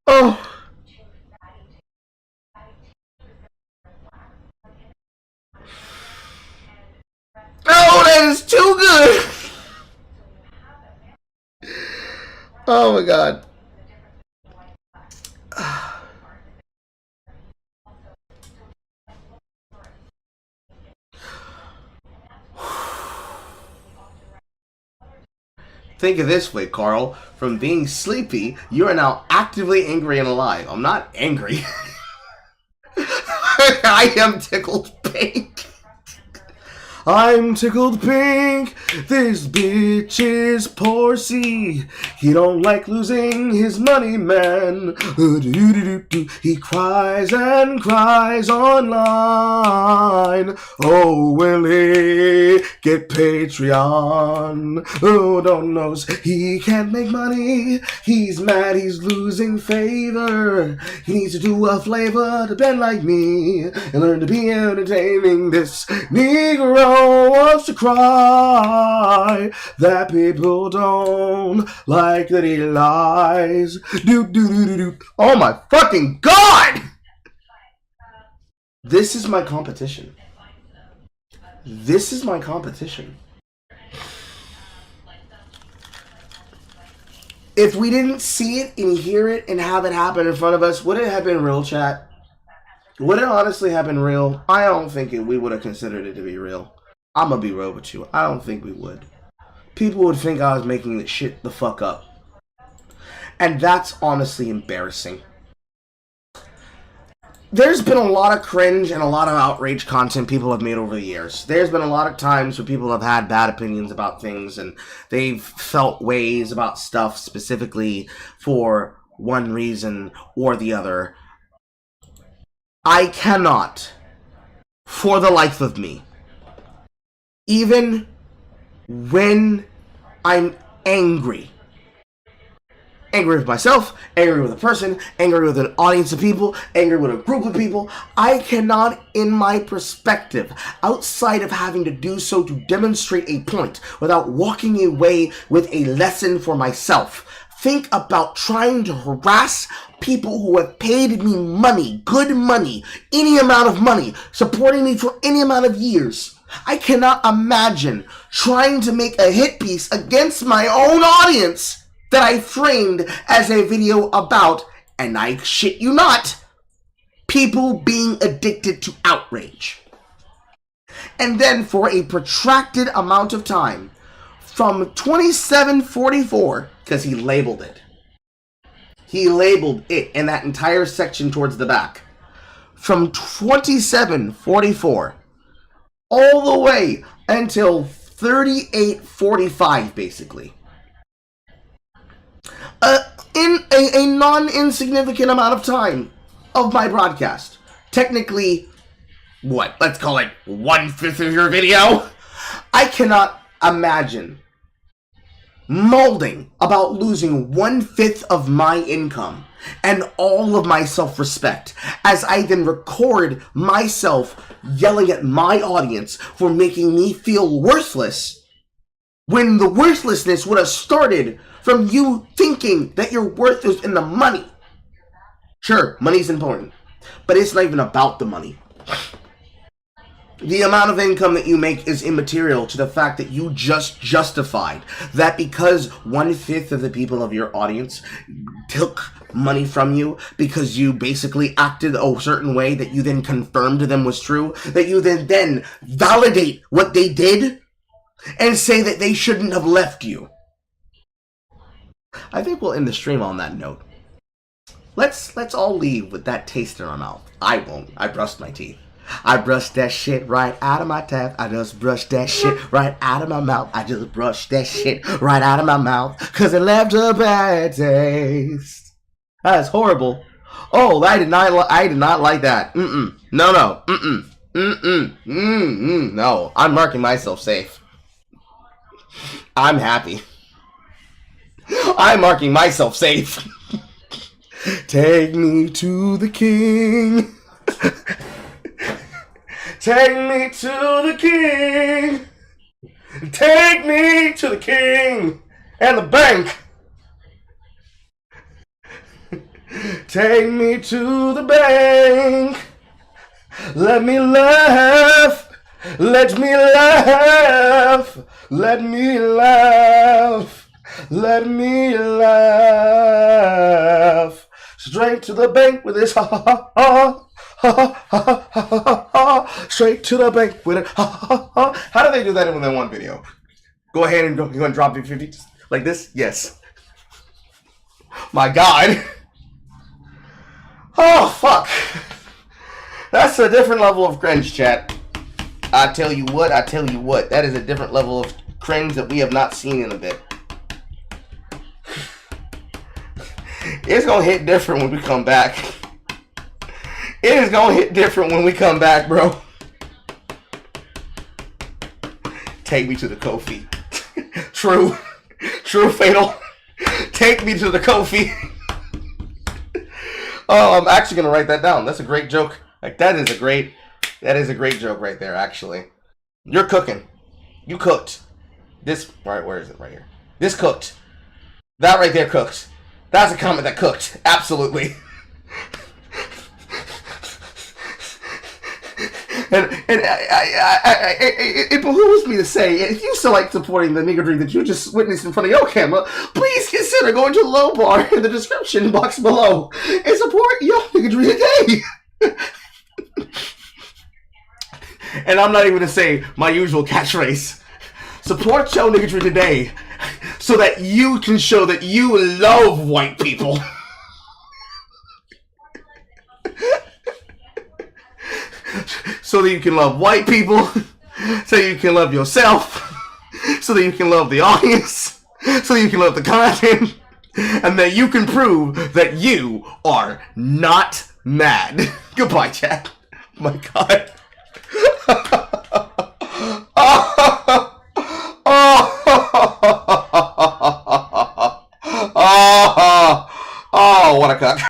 Oh. Oh, that is too good. Oh my god. Think of this way, Carl. From being sleepy, you are now actively angry and alive. I'm not angry. I am tickled pink. I'm tickled pink. This bitch is Porcy. He don't like losing his money, man. He cries and cries online. Oh, will he get Patreon? Oh, don't knows he can't make money. He's mad, he's losing favor. He needs to do a flavor to bend like me and learn to be entertaining. This Negro wants to cry that people don't like that he lies. Oh my fucking god! This is my competition. This is my competition. If we didn't see it and hear it and have it happen in front of us, would it have been real, chat? Would it honestly have been real? I don't think we would have considered it to be real. I'm gonna be real with you. I don't think we would. People would think I was making this shit the fuck up. And that's honestly embarrassing. There's been a lot of cringe and a lot of outrage content people have made over the years. There's been a lot of times where people have had bad opinions about things and they've felt ways about stuff specifically for one reason or the other. I cannot, for the life of me, even when I'm angry with myself, angry with a person, angry with an audience of people, angry with a group of people, I cannot, in my perspective, outside of having to do so to demonstrate a point, without walking away with a lesson for myself, think about trying to harass people who have paid me money, good money, any amount of money, supporting me for any amount of years. I cannot imagine trying to make a hit piece against my own audience that I framed as a video about, and I shit you not, people being addicted to outrage. And then for a protracted amount of time, from 2744, because he labeled it. He labeled it in that entire section towards the back. From 2744 all the way until 38:45, basically. In a non-insignificant amount of time of my broadcast. Technically, what, let's call it 1/5 of your video. I cannot imagine molding about losing 1/5 of my income and all of my self-respect as I then record myself yelling at my audience for making me feel worthless, when the worthlessness would have started from you thinking that your worth is in the money. Sure, money's important, but it's not even about the money. The amount of income that you make is immaterial to the fact that you just justified that because 1/5 of the people of your audience took money from you because you basically acted a certain way that you then confirmed to them was true, that you then validate what they did and say that they shouldn't have left you. I think we'll end the stream on that note. Let's all leave with that taste in our mouth. I won't. I brushed my teeth. I brushed that shit right out of my teeth. I just brushed that shit right out of my mouth. I just brushed that shit right out of my mouth, cause it left a bad taste. That's horrible. Oh, I did not like that. No. No. I'm marking myself safe. I'm happy. I'm marking myself safe. Take me to the king. Take me to the king. Take me to the king and the bank. Take me to the bank. Let me laugh. Let me laugh. Let me laugh. Let me laugh. Straight to the bank with this ha ha ha. Ha ha ha ha ha ha. Straight to the bank with it. Ha ha ha. How do they do that in that one video? Go ahead and go and drop it 50 like this? Yes. My God. Oh fuck. That's a different level of cringe, chat. I tell you what. That is a different level of cringe that we have not seen in a bit. It's gonna hit different when we come back. It is gonna hit different when we come back, bro. Take me to the Kofi. True, fatal. Take me to the Kofi. Oh, I'm actually gonna write that down. That's a great joke. Like that is a great joke right there. Actually, you're cooking. You cooked. This right? Where is it? Right here. This cooked. That right there cooked. That's a comment that cooked. Absolutely. And it behooves me to say, if you still like supporting the niggardry that you just witnessed in front of your camera, please consider going to the low bar in the description box below and support your niggardry today. And I'm not even going to say my usual catchphrase. Support your niggardry today so that you can show that you love white people. So that you can love white people, so you can love yourself, so that you can love the audience, so that you can love the content, and that you can prove that you are not mad. Goodbye, chat. My God.